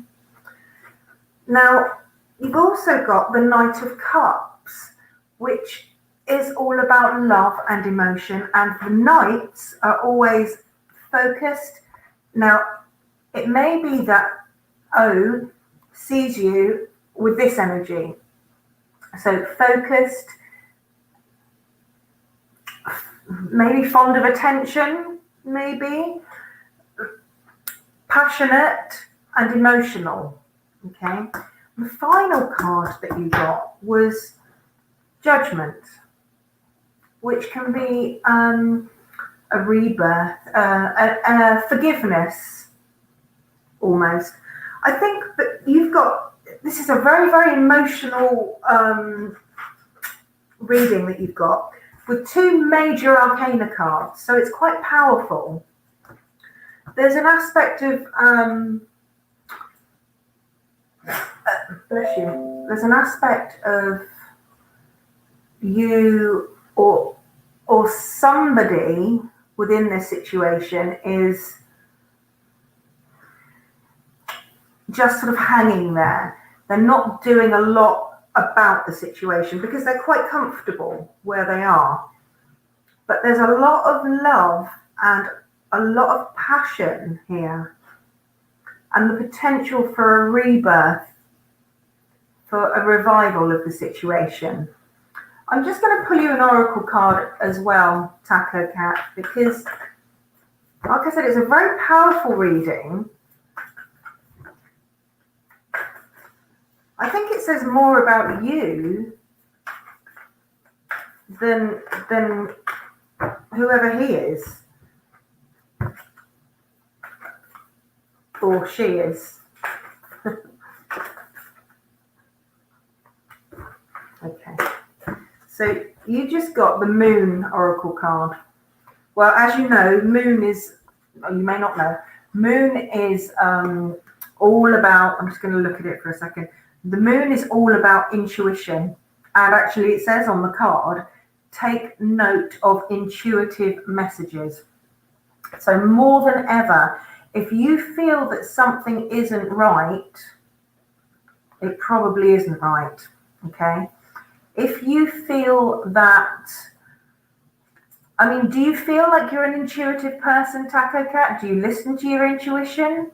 Now, you've also got the Knight of Cups, which is all about love and emotion, and the knights are always focused. Now, it may be that O sees you with this energy. So focused, maybe fond of attention, maybe passionate and emotional. Okay. The final card that you got was Judgment, which can be a rebirth, a forgiveness, almost. I think that you've got, this is a very, very emotional reading that you've got with 2 major arcana cards, so it's quite powerful. There's an aspect of bless you. There's an aspect of you or somebody within this situation is just sort of hanging there. They're not doing a lot about the situation because they're quite comfortable where they are. But there's a lot of love and a lot of passion here, and the potential for a rebirth, for a revival of the situation. I'm just going to pull you an oracle card as well, Taco Cat, because, like I said, it's a very powerful reading. I think it says more about you than whoever he is. Or she is. Okay. So you just got the Moon oracle card. Well, as you know, Moon is, or you may not know, Moon is all about, I'm just going to look at it for a second. The Moon is all about intuition. And actually it says on the card, take note of intuitive messages. So more than ever, if you feel that something isn't right, it probably isn't right, okay? If you feel that, I mean, do you feel like you're an intuitive person, Taco Cat? Do you listen to your intuition?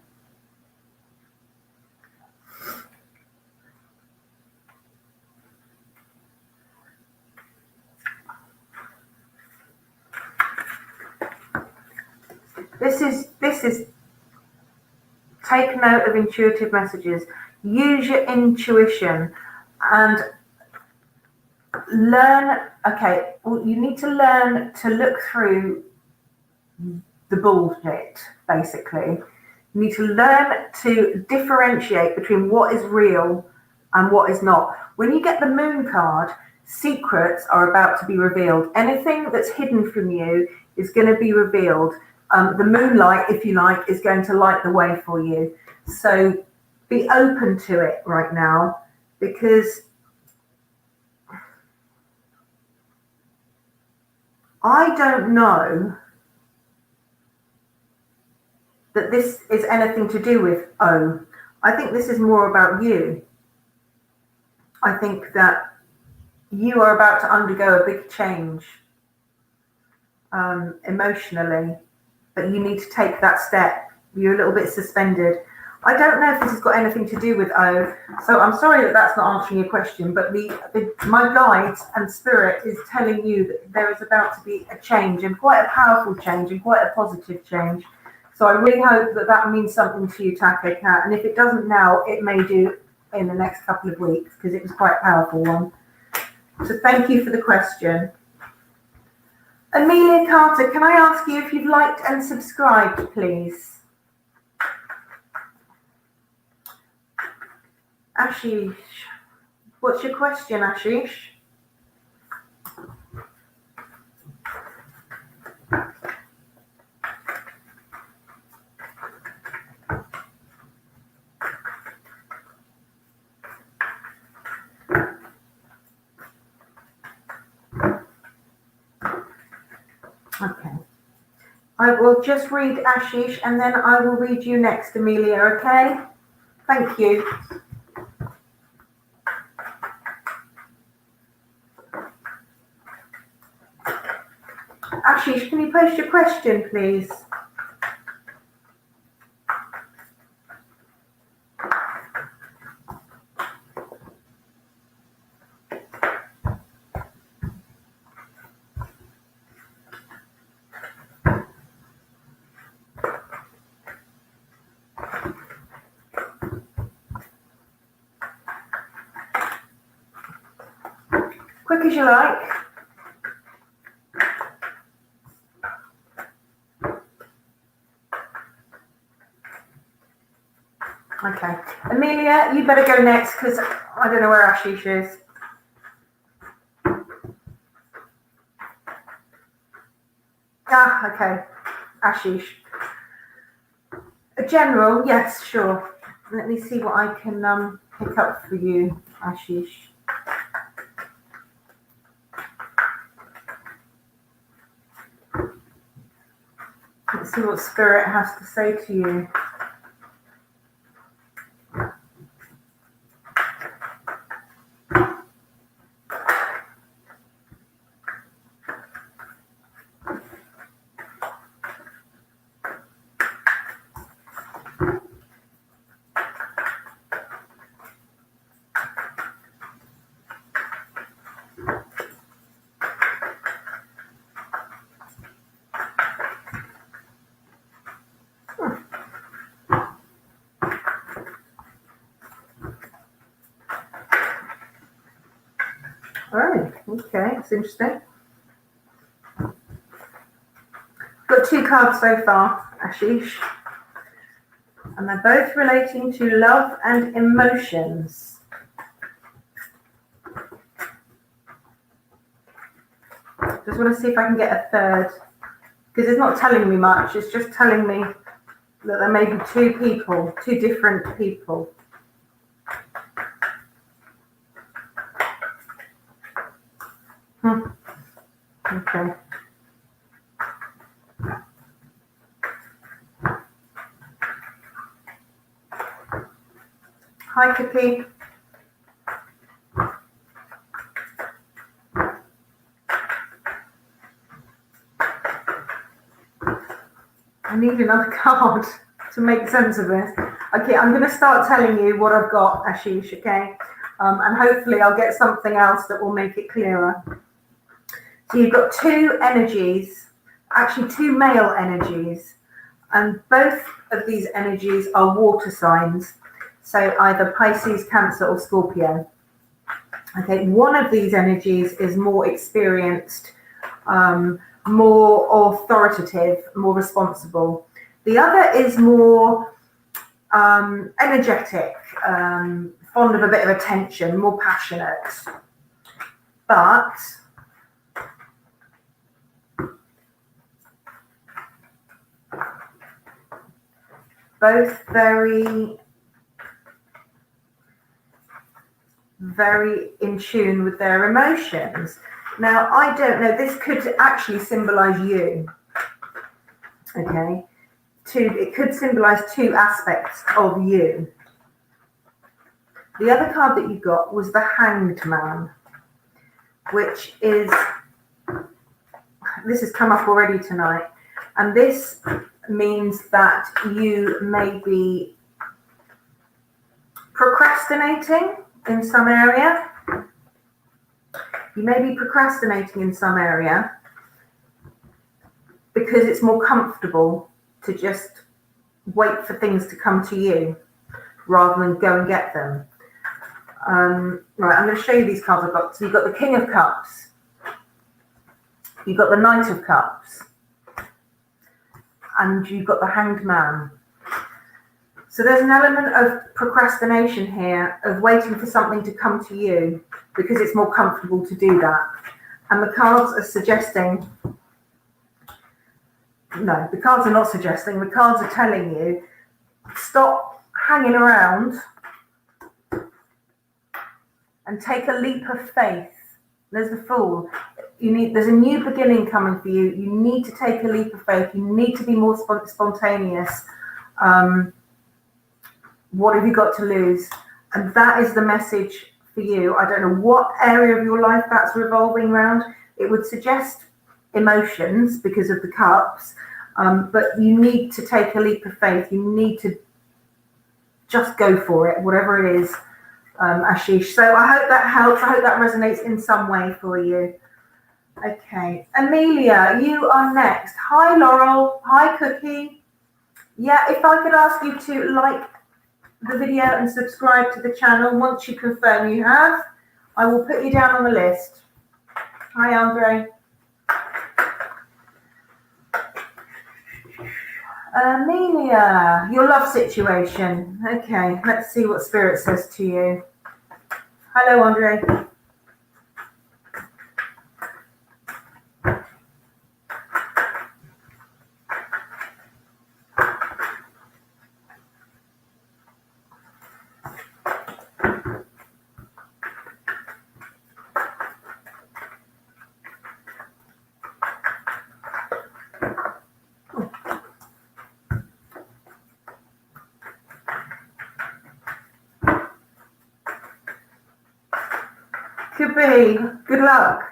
this is take note of intuitive messages. Use your intuition and learn. Okay, well, you need to learn to look through the bullshit, basically. You need to learn to differentiate between what is real and what is not. When you get the moon card, secrets are about to be revealed. Anything that's hidden from you is going to be revealed. The moonlight, if you like, is going to light the way for you. So be open to it right now, because I don't know that this is anything to do with O. I think this is more about you. I think that you are about to undergo a big change emotionally, but you need to take that step. You're a little bit suspended. I don't know if this has got anything to do with O, so I'm sorry that that's not answering your question, but my guides and spirit is telling you that there is about to be a change, and quite a powerful change, and quite a positive change. So I really hope that that means something to you, Taco Cat, and if it doesn't now, it may do in the next couple of weeks, because it was quite a powerful one. So thank you for the question. Amelia Carter, can I ask you if you've liked and subscribed, please? Ashish, what's your question, Ashish? Okay. I will just read Ashish and then I will read you next, Amelia, okay? Thank you. Ashish, can you post your question, please? Quick as you like. Okay. Amelia, you better go next because I don't know where Ashish is. Ah, okay. Ashish. A general, yes, sure. Let me see what I can pick up for you, Ashish. Let's see what Spirit has to say to you. Oh, okay, that's interesting. Got two cards so far, Ashish, and they're both relating to love and emotions. Just want to see if I can get a third, because it's not telling me much. It's just telling me that there may be two people, two different people. Okay. Hi, Cookie. I need another card to make sense of this. Okay, I'm going to start telling you what I've got, Ashish, okay? And hopefully I'll get something else that will make it clearer. So you've got two energies, actually two male energies. And both of these energies are water signs. So either Pisces, Cancer, or Scorpio. Okay, one of these energies is more experienced, more authoritative, more responsible. The other is more energetic, fond of a bit of attention, more passionate. But both very in tune with their emotions. Now, I don't know, this could actually symbolize you. Okay, it could symbolize two aspects of you. The other card that you got was the Hanged Man, which is, this has come up already tonight, and this means that you may be procrastinating in some area. You may be procrastinating in some area because it's more comfortable to just wait for things to come to you rather than go and get them. Right, I'm going to show you these cards I've got. So you've got the King of Cups, you've got the Knight of Cups, and you've got the Hanged Man. So there's an element of procrastination here, of waiting for something to come to you because it's more comfortable to do that. And the cards are suggesting, no, the cards are not suggesting, the cards are telling you, stop hanging around and take a leap of faith. There's the Fool. There's a new beginning coming for you. You need to take a leap of faith. You need to be more spontaneous. What have you got to lose? And that is the message for you. I don't know what area of your life that's revolving around. It would suggest emotions because of the cups, but you need to take a leap of faith. You need to just go for it, whatever it is, Ashish. So I hope that helps. I hope that resonates in some way for you. Okay, Amelia, you are next. Hi, Laurel. Hi, Cookie. Yeah, if I could ask you to like the video and subscribe to the channel once you confirm you have, I will put you down on the list. Hi, Andre. Amelia, your love situation. Okay, let's see what Spirit says to you. Hello, Andre. Could be. Good luck.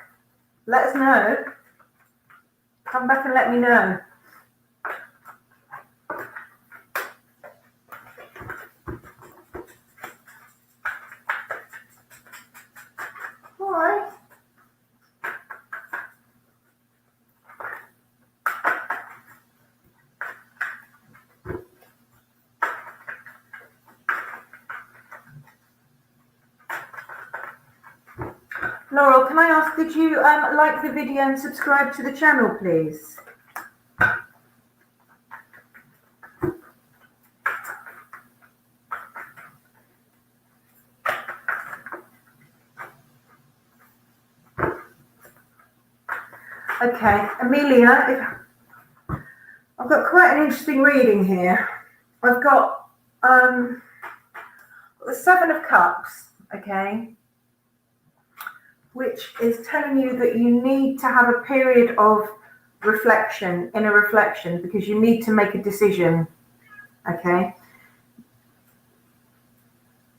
Let us know. Come back and let me know. All right. Laurel, can I ask, did you like the video and subscribe to the channel, please? Okay, Amelia, I've got quite an interesting reading here. I've got the Seven of Cups, okay, which is telling you that you need to have a period of reflection, inner reflection, because you need to make a decision, okay?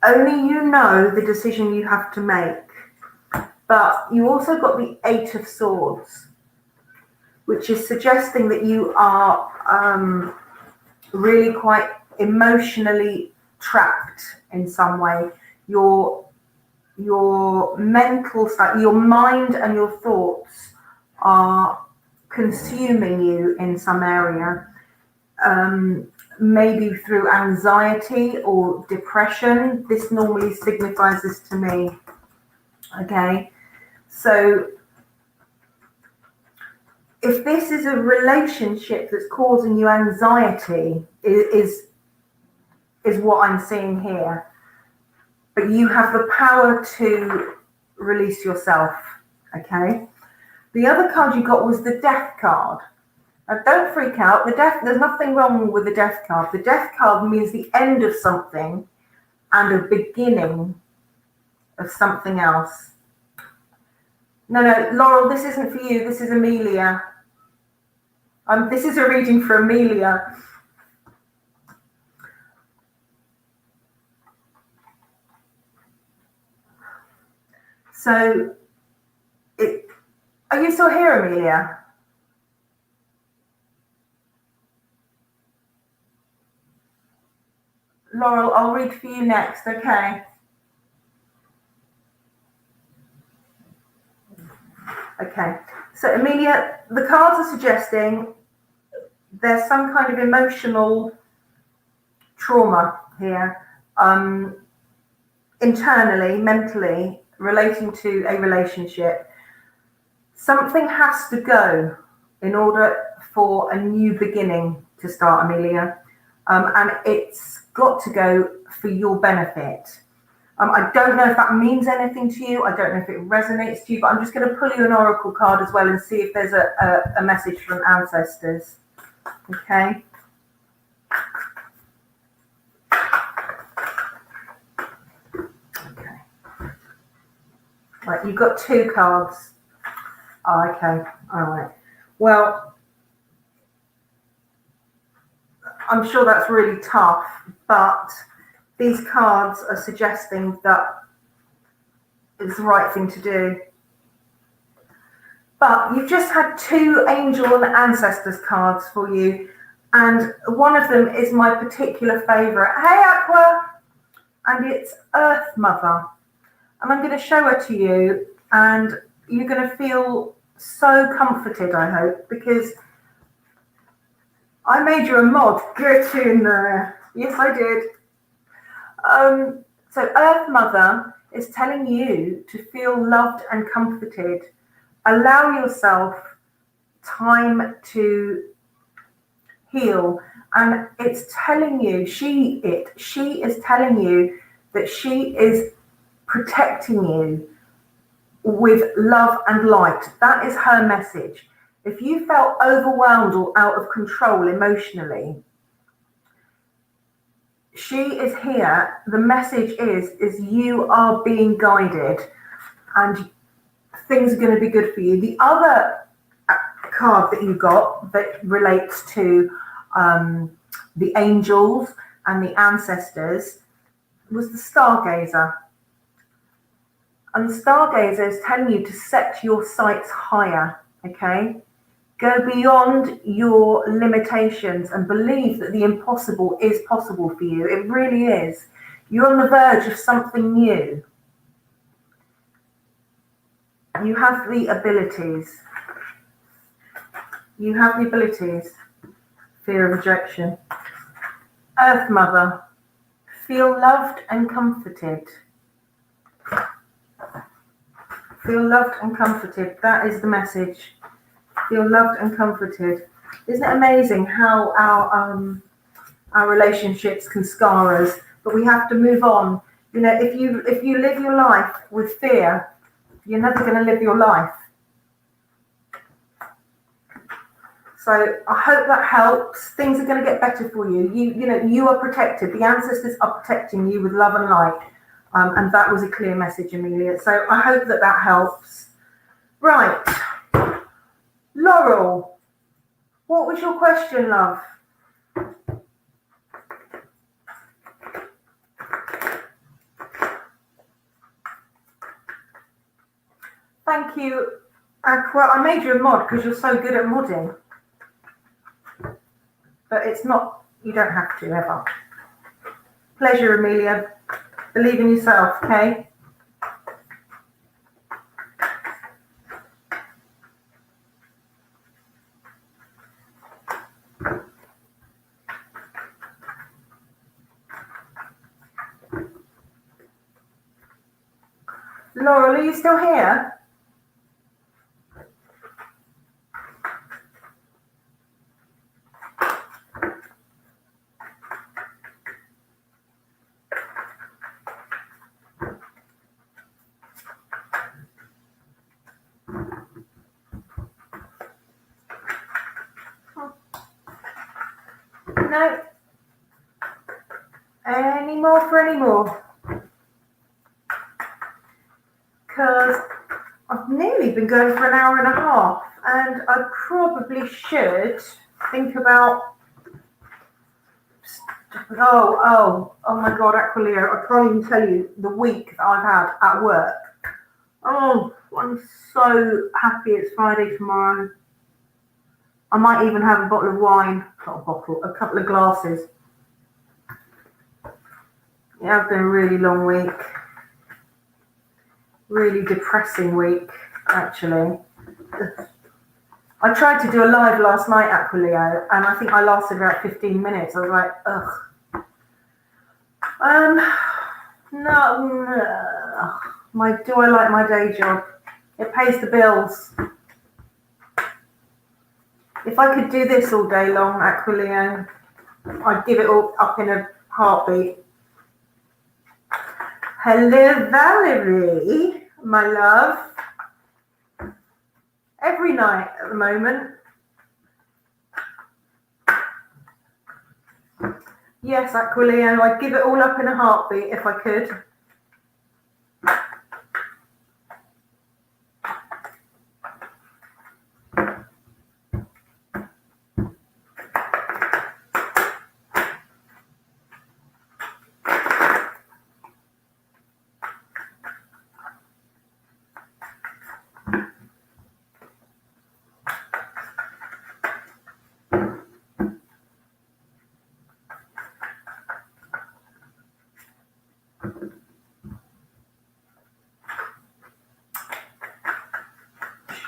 Only you know the decision you have to make. But you also got the Eight of Swords, which is suggesting that you are really quite emotionally trapped in some way. Your mental state, your mind and your thoughts are consuming you in some area. maybe through anxiety or depression. This normally signifies this to me. Okay, so if this is a relationship that's causing you anxiety, is what I'm seeing here. But you have the power to release yourself. Okay. The other card you got was the Death card. Now, don't freak out. There's nothing wrong with the Death card. The Death card means the end of something and a beginning of something else. No, Laurel, this isn't for you. This is Amelia. This is a reading for Amelia. So, are you still here, Amelia? Laurel, I'll read for you next, okay? Okay, so Amelia, the cards are suggesting there's some kind of emotional trauma here, internally, mentally, relating to a relationship. Something has to go in order for a new beginning to start, Amelia, and it's got to go for your benefit. I don't know if that means anything to you. I don't know if it resonates to you, but I'm just going to pull you an oracle card as well and see if there's a message from ancestors. Okay. Okay. Right, you've got two cards. Oh, okay. All right. Well, I'm sure that's really tough, but these cards are suggesting that it's the right thing to do. But you've just had two angel and ancestors cards for you, and one of them is my particular favorite. Hey, Aqua! And it's Earth Mother. And I'm going to show her to you, and you're going to feel so comforted, I hope, because I made you a mod. Get in there. Yes, I did. So Earth Mother is telling you to feel loved and comforted. Allow yourself time to heal. And it's telling you, she is telling you that she is protecting you with love and light. That is her message. If you felt overwhelmed or out of control emotionally, she is here. The message is you are being guided and things are going to be good for you. The other card that you got that relates to the angels and the ancestors was the Stargazer. And the Stargazer is telling you to set your sights higher, okay? Go beyond your limitations and believe that the impossible is possible for you. It really is. You're on the verge of something new. You have the abilities. You have the abilities. Fear of rejection. Earth Mother, feel loved and comforted. Feel loved and comforted. That is the message. Feel loved and comforted. Isn't it amazing how our relationships can scar us? But we have to move on. You know, if you live your life with fear, you're never going to live your life. So I hope that helps. Things are going to get better for you. You know, you are protected. The ancestors are protecting you with love and light. And that was a clear message, Amelia. So I hope that helps. Right. Laurel, what was your question, love? Thank you, Aqua. I made you a mod because you're so good at modding. But it's not, you don't have to ever. Pleasure, Amelia. Believe in yourself, okay? Laurel, are you still here? No. Any more for any more? Because I've nearly been going for an hour and a half, and I probably should think about. Oh my God, Aquilea! I can't even tell you the week that I've had at work. Oh, I'm so happy it's Friday tomorrow. I might even have a bottle of wine, not a bottle, a couple of glasses. It has been a really long week. Really depressing week, actually. I tried to do a live last night at Aquilea, and I think I lasted about 15 minutes. I was like, ugh. No. Do I like my day job? It pays the bills. If I could do this all day long at Aquilea, I'd give it all up in a heartbeat. Hello, Valerie, my love. Every night at the moment. Yes, Aquilea, I'd give it all up in a heartbeat if I could.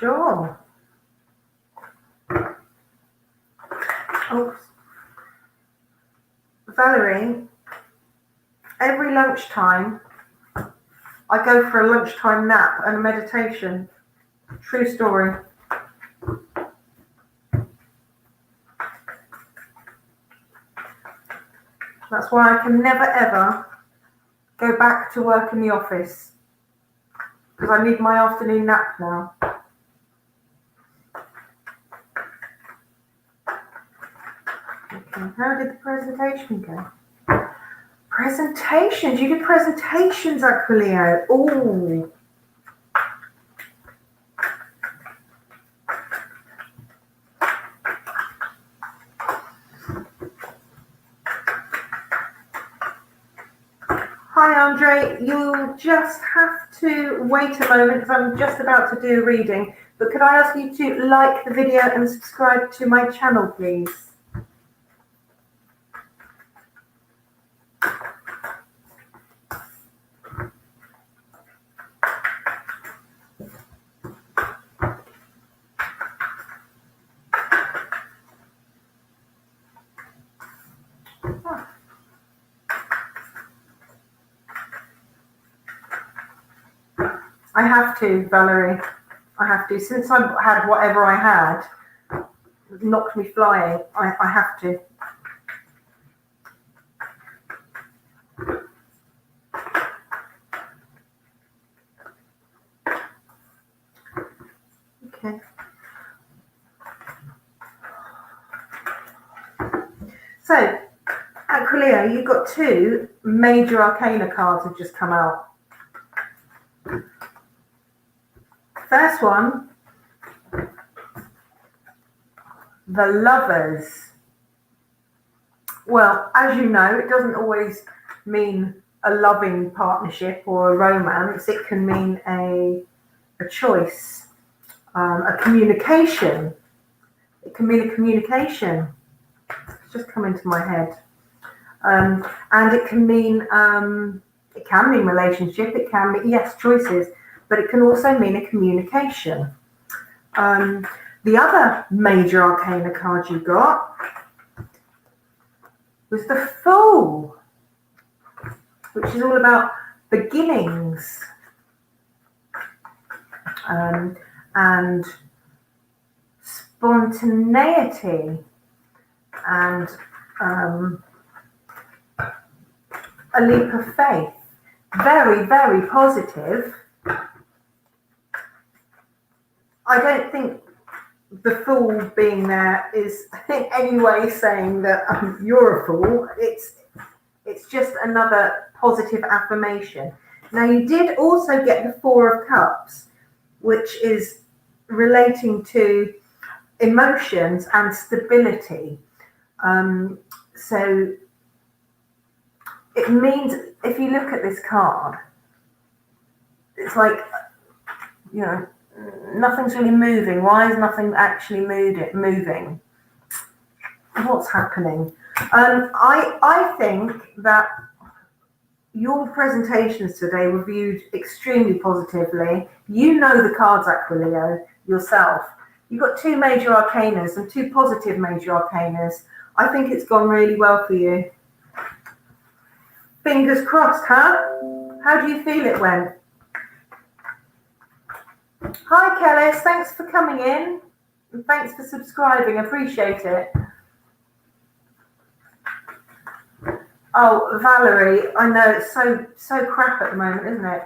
Sure. Oh, Valerie, every lunchtime, I go for a lunchtime nap and a meditation. True story. That's why I can never ever go back to work in the office, because I need my afternoon nap now. Okay, how did the presentation go? Presentations, you did presentations, Aquilea. Ooh. Hi, Andre. You'll just have to wait a moment because I'm just about to do a reading. But could I ask you to like the video and subscribe to my channel, please? I have to, Valerie. I have to. Since I had whatever I had, it knocked me flying. I have to. Okay. So, Aquilea, you've got two major arcana cards have just come out. First one, the Lovers. Well, as you know, it doesn't always mean a loving partnership or a romance. It can mean a choice, a communication. It can mean a communication. It's just come into my head. And it can mean relationship. It can mean, yes, choices, but it can also mean a communication. The other major arcana card you got was the Fool, which is all about beginnings. and spontaneity, and a leap of faith. Very, very positive. I don't think the fool being there is in any way saying that you're a fool. It's just another positive affirmation. Now, you did also get the Four of Cups, which is relating to emotions and stability. So it means, if you look at this card, it's like, you know, nothing's really moving. Why is nothing actually moving? What's happening? I think that your presentations today were viewed extremely positively. You know the cards, Aquileo, yourself. You've got two major arcanas and two positive major arcanas. I think it's gone really well for you. Fingers crossed, huh? How do you feel it went? Hi, Kellis. Thanks for coming in. And thanks for subscribing. Appreciate it. Oh, Valerie, I know it's so crap at the moment, isn't it?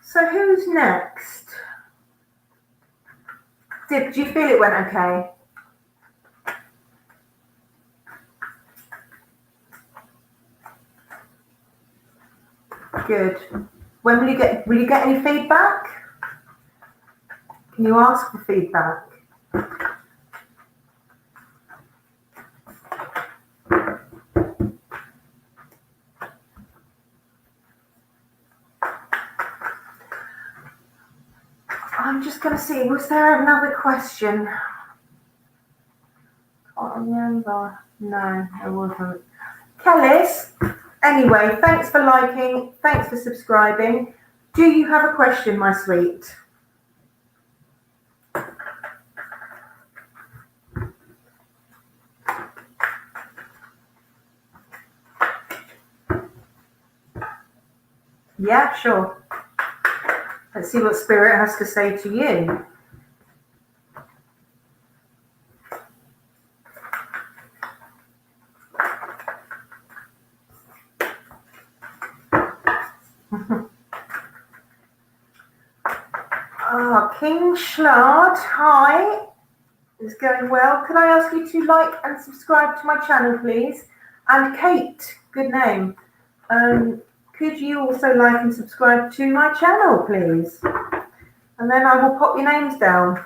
So who's next? Did you feel it went okay? Good. When will you get any feedback? Can you ask for feedback? I'm just going to see, was there another question? No, there wasn't. Kellis, anyway, thanks for liking, thanks for subscribing. Do you have a question, my sweet? Yeah, sure. Let's see what Spirit has to say to you. King Schlard, hi. It's going well. Could I ask you to like and subscribe to my channel, please? And Kate, good name. Could you also like and subscribe to my channel, please? And then I will pop your names down.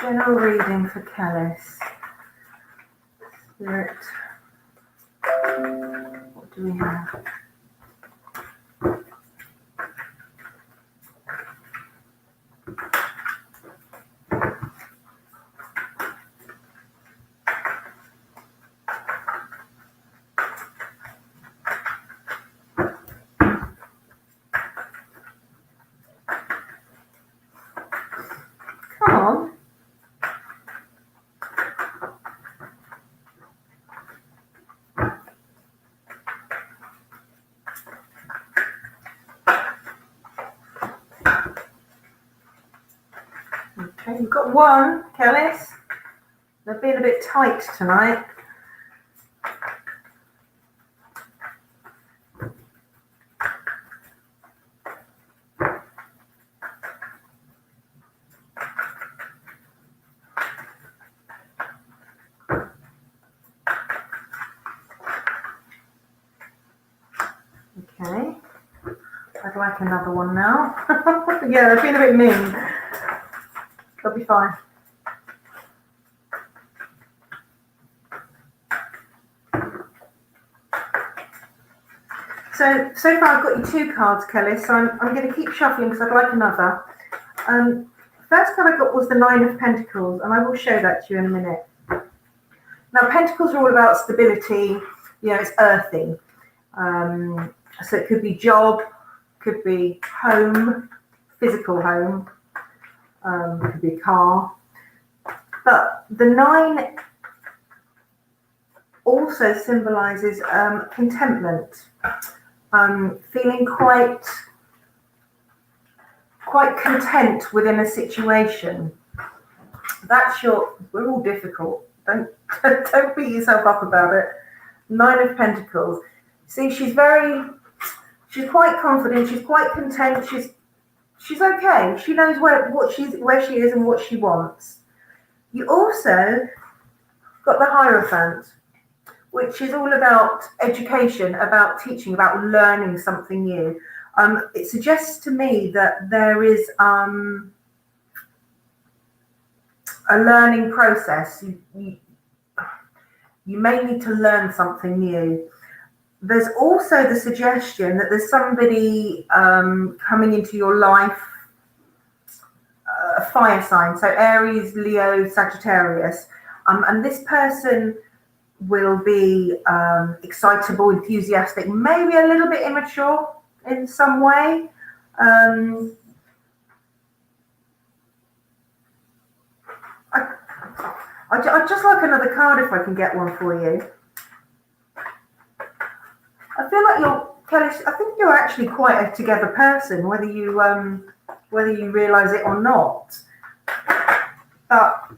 General reading for Kellis. Spirit. What do we have? Come on. Okay, you've got one, Kellis. They're being a bit tight tonight. Okay. I'd like another one now. Yeah, they're being a bit mean. They'll be fine. So far I've got you two cards, Kelly, so I'm going to keep shuffling because I'd like another. first card I got was the Nine of Pentacles, and I will show that to you in a minute. Now, Pentacles are all about stability. It's earthy. So it could be job, could be home, physical home, could be car. But the 9 also symbolizes contentment, feeling quite content within a situation. We're all difficult. Don't beat yourself up about it. 9 of Pentacles. See, she's quite confident. She's quite content. She's okay. She knows where she is and what she wants. You also got the Hierophant, which is all about education, about teaching, about learning something new. It suggests to me that there is a learning process. You may need to learn something new. There's also the suggestion that there's somebody coming into your life, a fire sign, so Aries, Leo, Sagittarius, and this person will be excitable, enthusiastic, maybe a little bit immature in some way. I'd just like another card if I can get one for you. I feel like Kelly, I think you're actually quite a together person, whether you realise it or not. But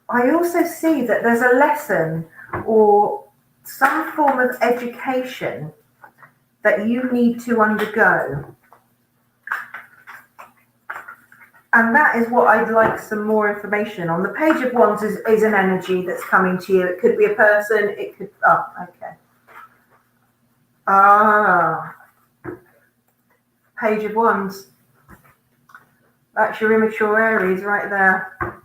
I also see that there's a lesson or some form of education that you need to undergo. And that is what I'd like some more information on. The Page of Wands is an energy that's coming to you. It could be a person, it could, okay. Page of Wands. That's your immature Aries right there.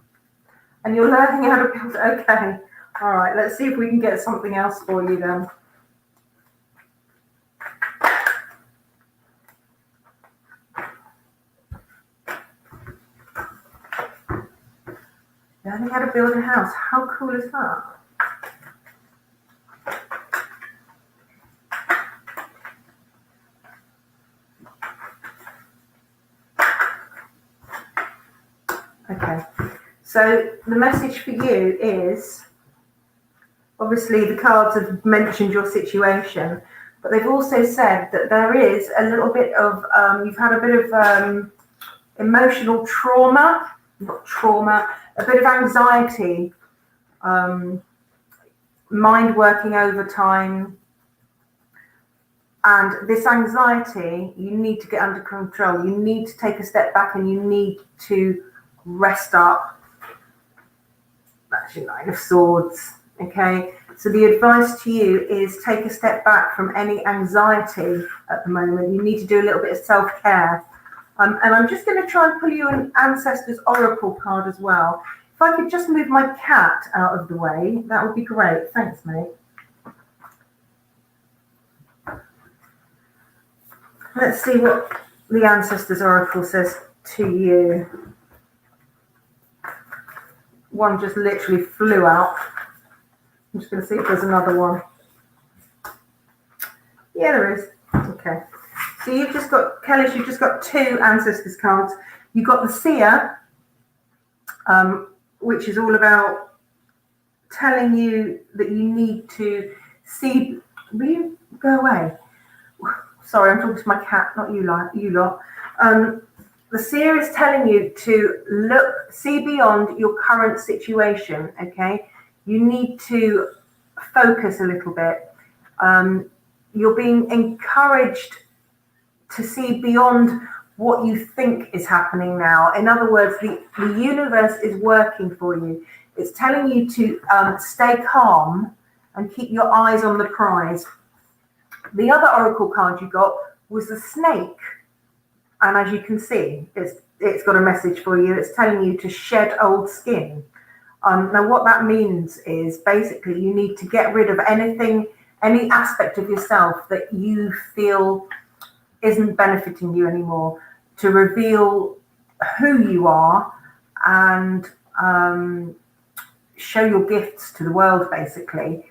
And you're learning how to build, okay. All right, let's see if we can get something else for you then. Learning how to build a house. How cool is that? Okay, so the message for you is, obviously the cards have mentioned your situation, but they've also said that there is a little bit of, you've had a bit of emotional trauma, a bit of anxiety, mind working overtime. And this anxiety, you need to get under control. You need to take a step back and you need to rest up. That's your Nine of Swords. Okay, so the advice to you is take a step back from any anxiety at the moment. You need to do a little bit of self-care. And I'm just going to try and pull you an Ancestors Oracle card as well. If I could just move my cat out of the way, that would be great. Thanks, mate. Let's see what the Ancestors Oracle says to you. One just literally flew out. I'm just going to see if there's another one. Yeah, there is. Okay. So you've just got, Kelly, you've just got 2 Ancestors cards. You've got the Seer, which is all about telling you that you need to see. Will you go away? Sorry, I'm talking to my cat, not you lot. The Seer is telling you to see beyond your current situation, okay? You need to focus a little bit. You're being encouraged to see beyond what you think is happening now. In other words, the universe is working for you. It's telling you to stay calm and keep your eyes on the prize. The other oracle card you got was the Snake. And as you can see, it's got a message for you. It's telling you to shed old skin. Now, what that means is basically you need to get rid of any aspect of yourself that you feel isn't benefiting you anymore, to reveal who you are and show your gifts to the world, basically.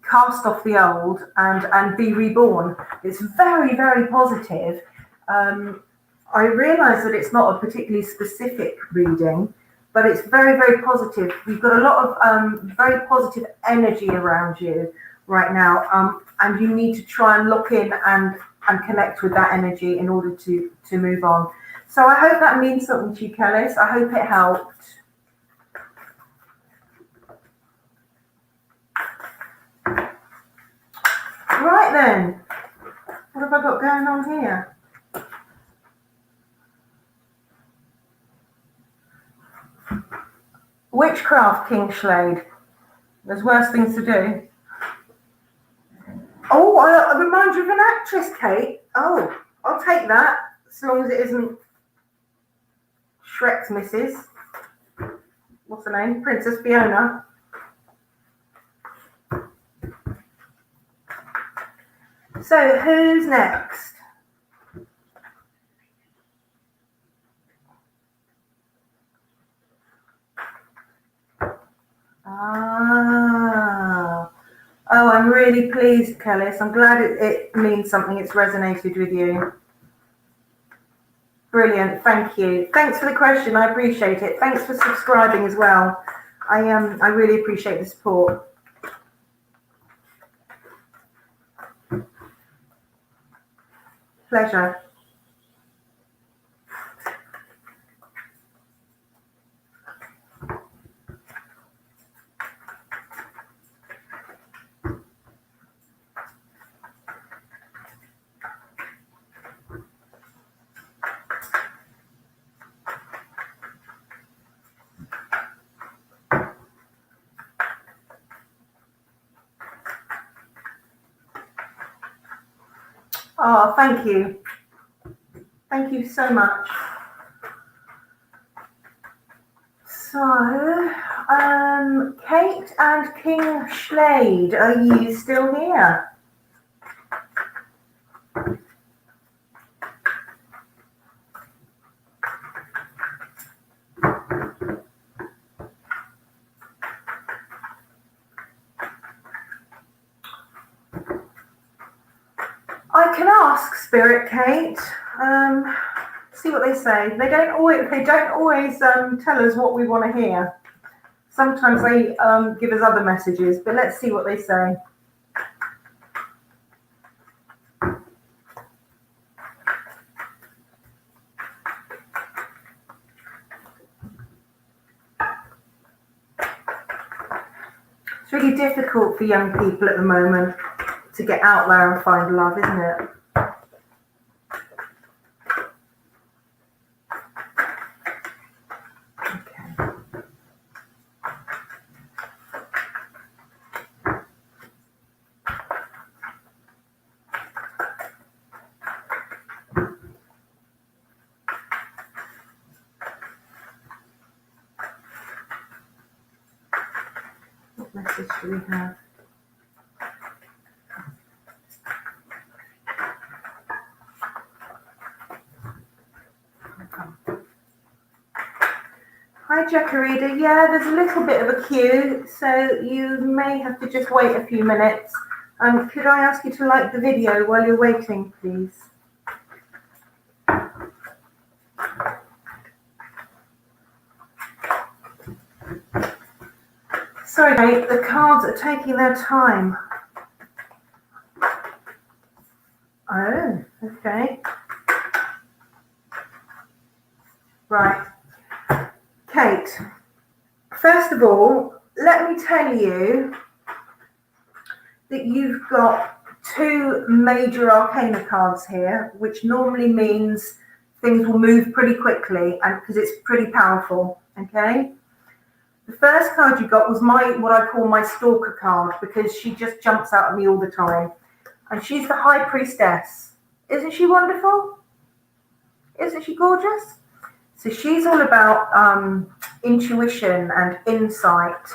Cast off the old and be reborn. It's very, very positive. I realise that it's not a particularly specific reading, but it's very, very positive. You've got a lot of very positive energy around you right now, and you need to try and lock in and connect with that energy in order to move on. So I hope that means something to you, Kellis. I hope it helped. Right then, what have I got going on here? Witchcraft, King Schlade. There's worse things to do. Oh, I remind you of an actress, Kate. Oh, I'll take that, as long as it isn't Shrek's missus. What's her name? Princess Fiona. So, who's next? Oh, I'm really pleased, Kellis. I'm glad it means something. It's resonated with you. Brilliant. Thank you. Thanks for the question. I appreciate it. Thanks for subscribing as well. I really appreciate the support. Pleasure. Oh, thank you. Thank you so much. So, Kate and King Schlade, are you still here? I can ask Spirit, Kate. See what they say. They don't always tell us what we want to hear. Sometimes they give us other messages, but let's see what they say. It's really difficult for young people at the moment to get out there and find love, isn't it? What message do we have? Hi, Jacarita. Yeah, there's a little bit of a queue, so you may have to just wait a few minutes. Could I ask you to like the video while you're waiting, please? Sorry, mate, the cards are taking their time. Oh, okay. Right. Kate, first of all, let me tell you that you've got two major arcana cards here, which normally means things will move pretty quickly and because it's pretty powerful, okay? The first card you got was what I call my stalker card, because she just jumps out at me all the time. And she's the High Priestess. Isn't she wonderful? Isn't she gorgeous? So she's all about intuition and insight.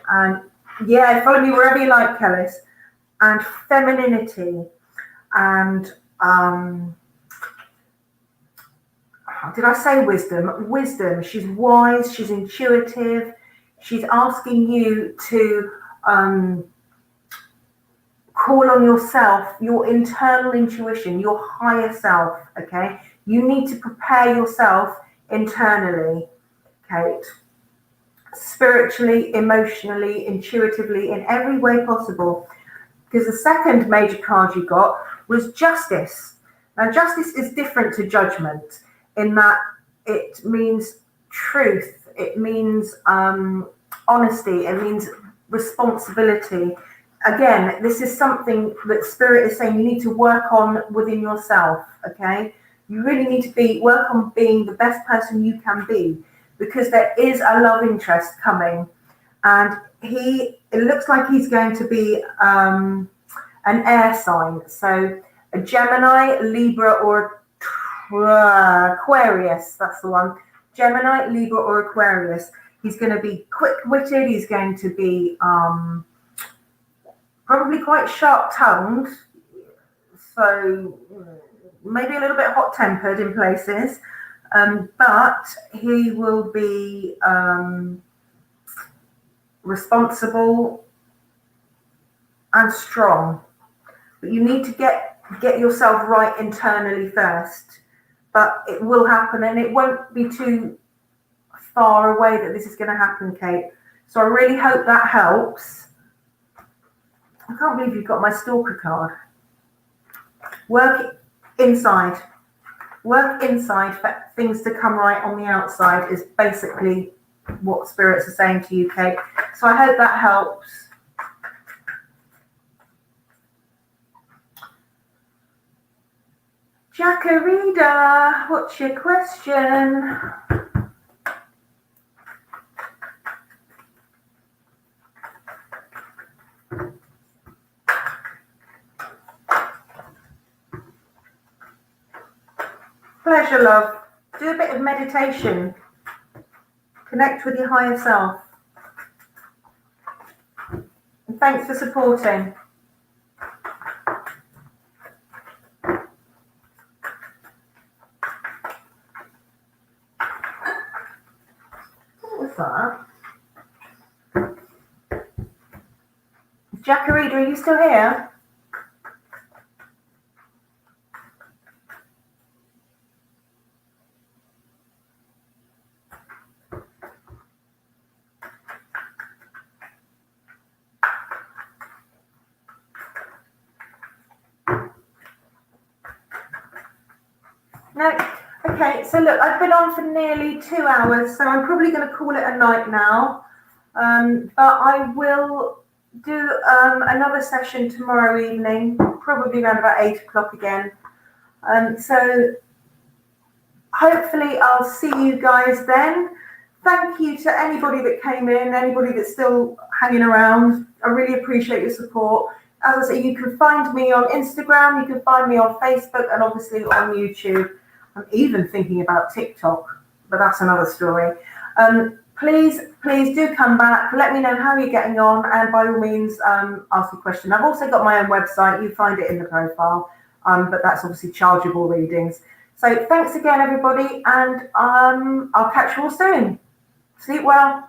And yeah, follow me wherever you like, Kellis. And femininity. And did I say wisdom? Wisdom. She's wise, she's intuitive, she's asking you to call on yourself, your internal intuition, your higher self, okay? You need to prepare yourself internally, Kate. Spiritually, emotionally, intuitively, in every way possible. Because the second major card you got was justice. Now, justice is different to judgment in that it means truth, it means honesty, it means responsibility. Again, this is something that Spirit is saying you need to work on within yourself, okay? You really need to work on being the best person you can be, because there is a love interest coming, and it looks like he's going to be an air sign, so a Gemini, Libra, or Aquarius. That's the one. Gemini, Libra, or Aquarius. He's going to be quick-witted. He's going to be probably quite sharp-tongued, so maybe a little bit hot-tempered in places, but he will be responsible and strong. But you need to get yourself right internally first. But it will happen, and it won't be too far away that this is going to happen, Kate. So I really hope that helps. I can't believe you've got my stalker card. Work inside. Work inside for things to come right on the outside is basically what spirits are saying to you, Kate. So I hope that helps. Jacarida, what's your question? Pleasure, love. Do a bit of meditation. Connect with your higher self. And thanks for supporting. What was that? Jacarida, are you still here? No. Okay, so look, I've been on for nearly 2 hours, so I'm probably going to call it a night now. But I will do another session tomorrow evening, probably around about 8 o'clock again. So hopefully I'll see you guys then. Thank you to anybody that came in, anybody that's still hanging around. I really appreciate your support. As I say, you can find me on Instagram, you can find me on Facebook, and obviously on YouTube. I'm even thinking about TikTok, but that's another story. Please do come back. Let me know how you're getting on, and by all means, ask a question. I've also got my own website. You find it in the profile, but that's obviously chargeable readings. So thanks again, everybody, and I'll catch you all soon. Sleep well.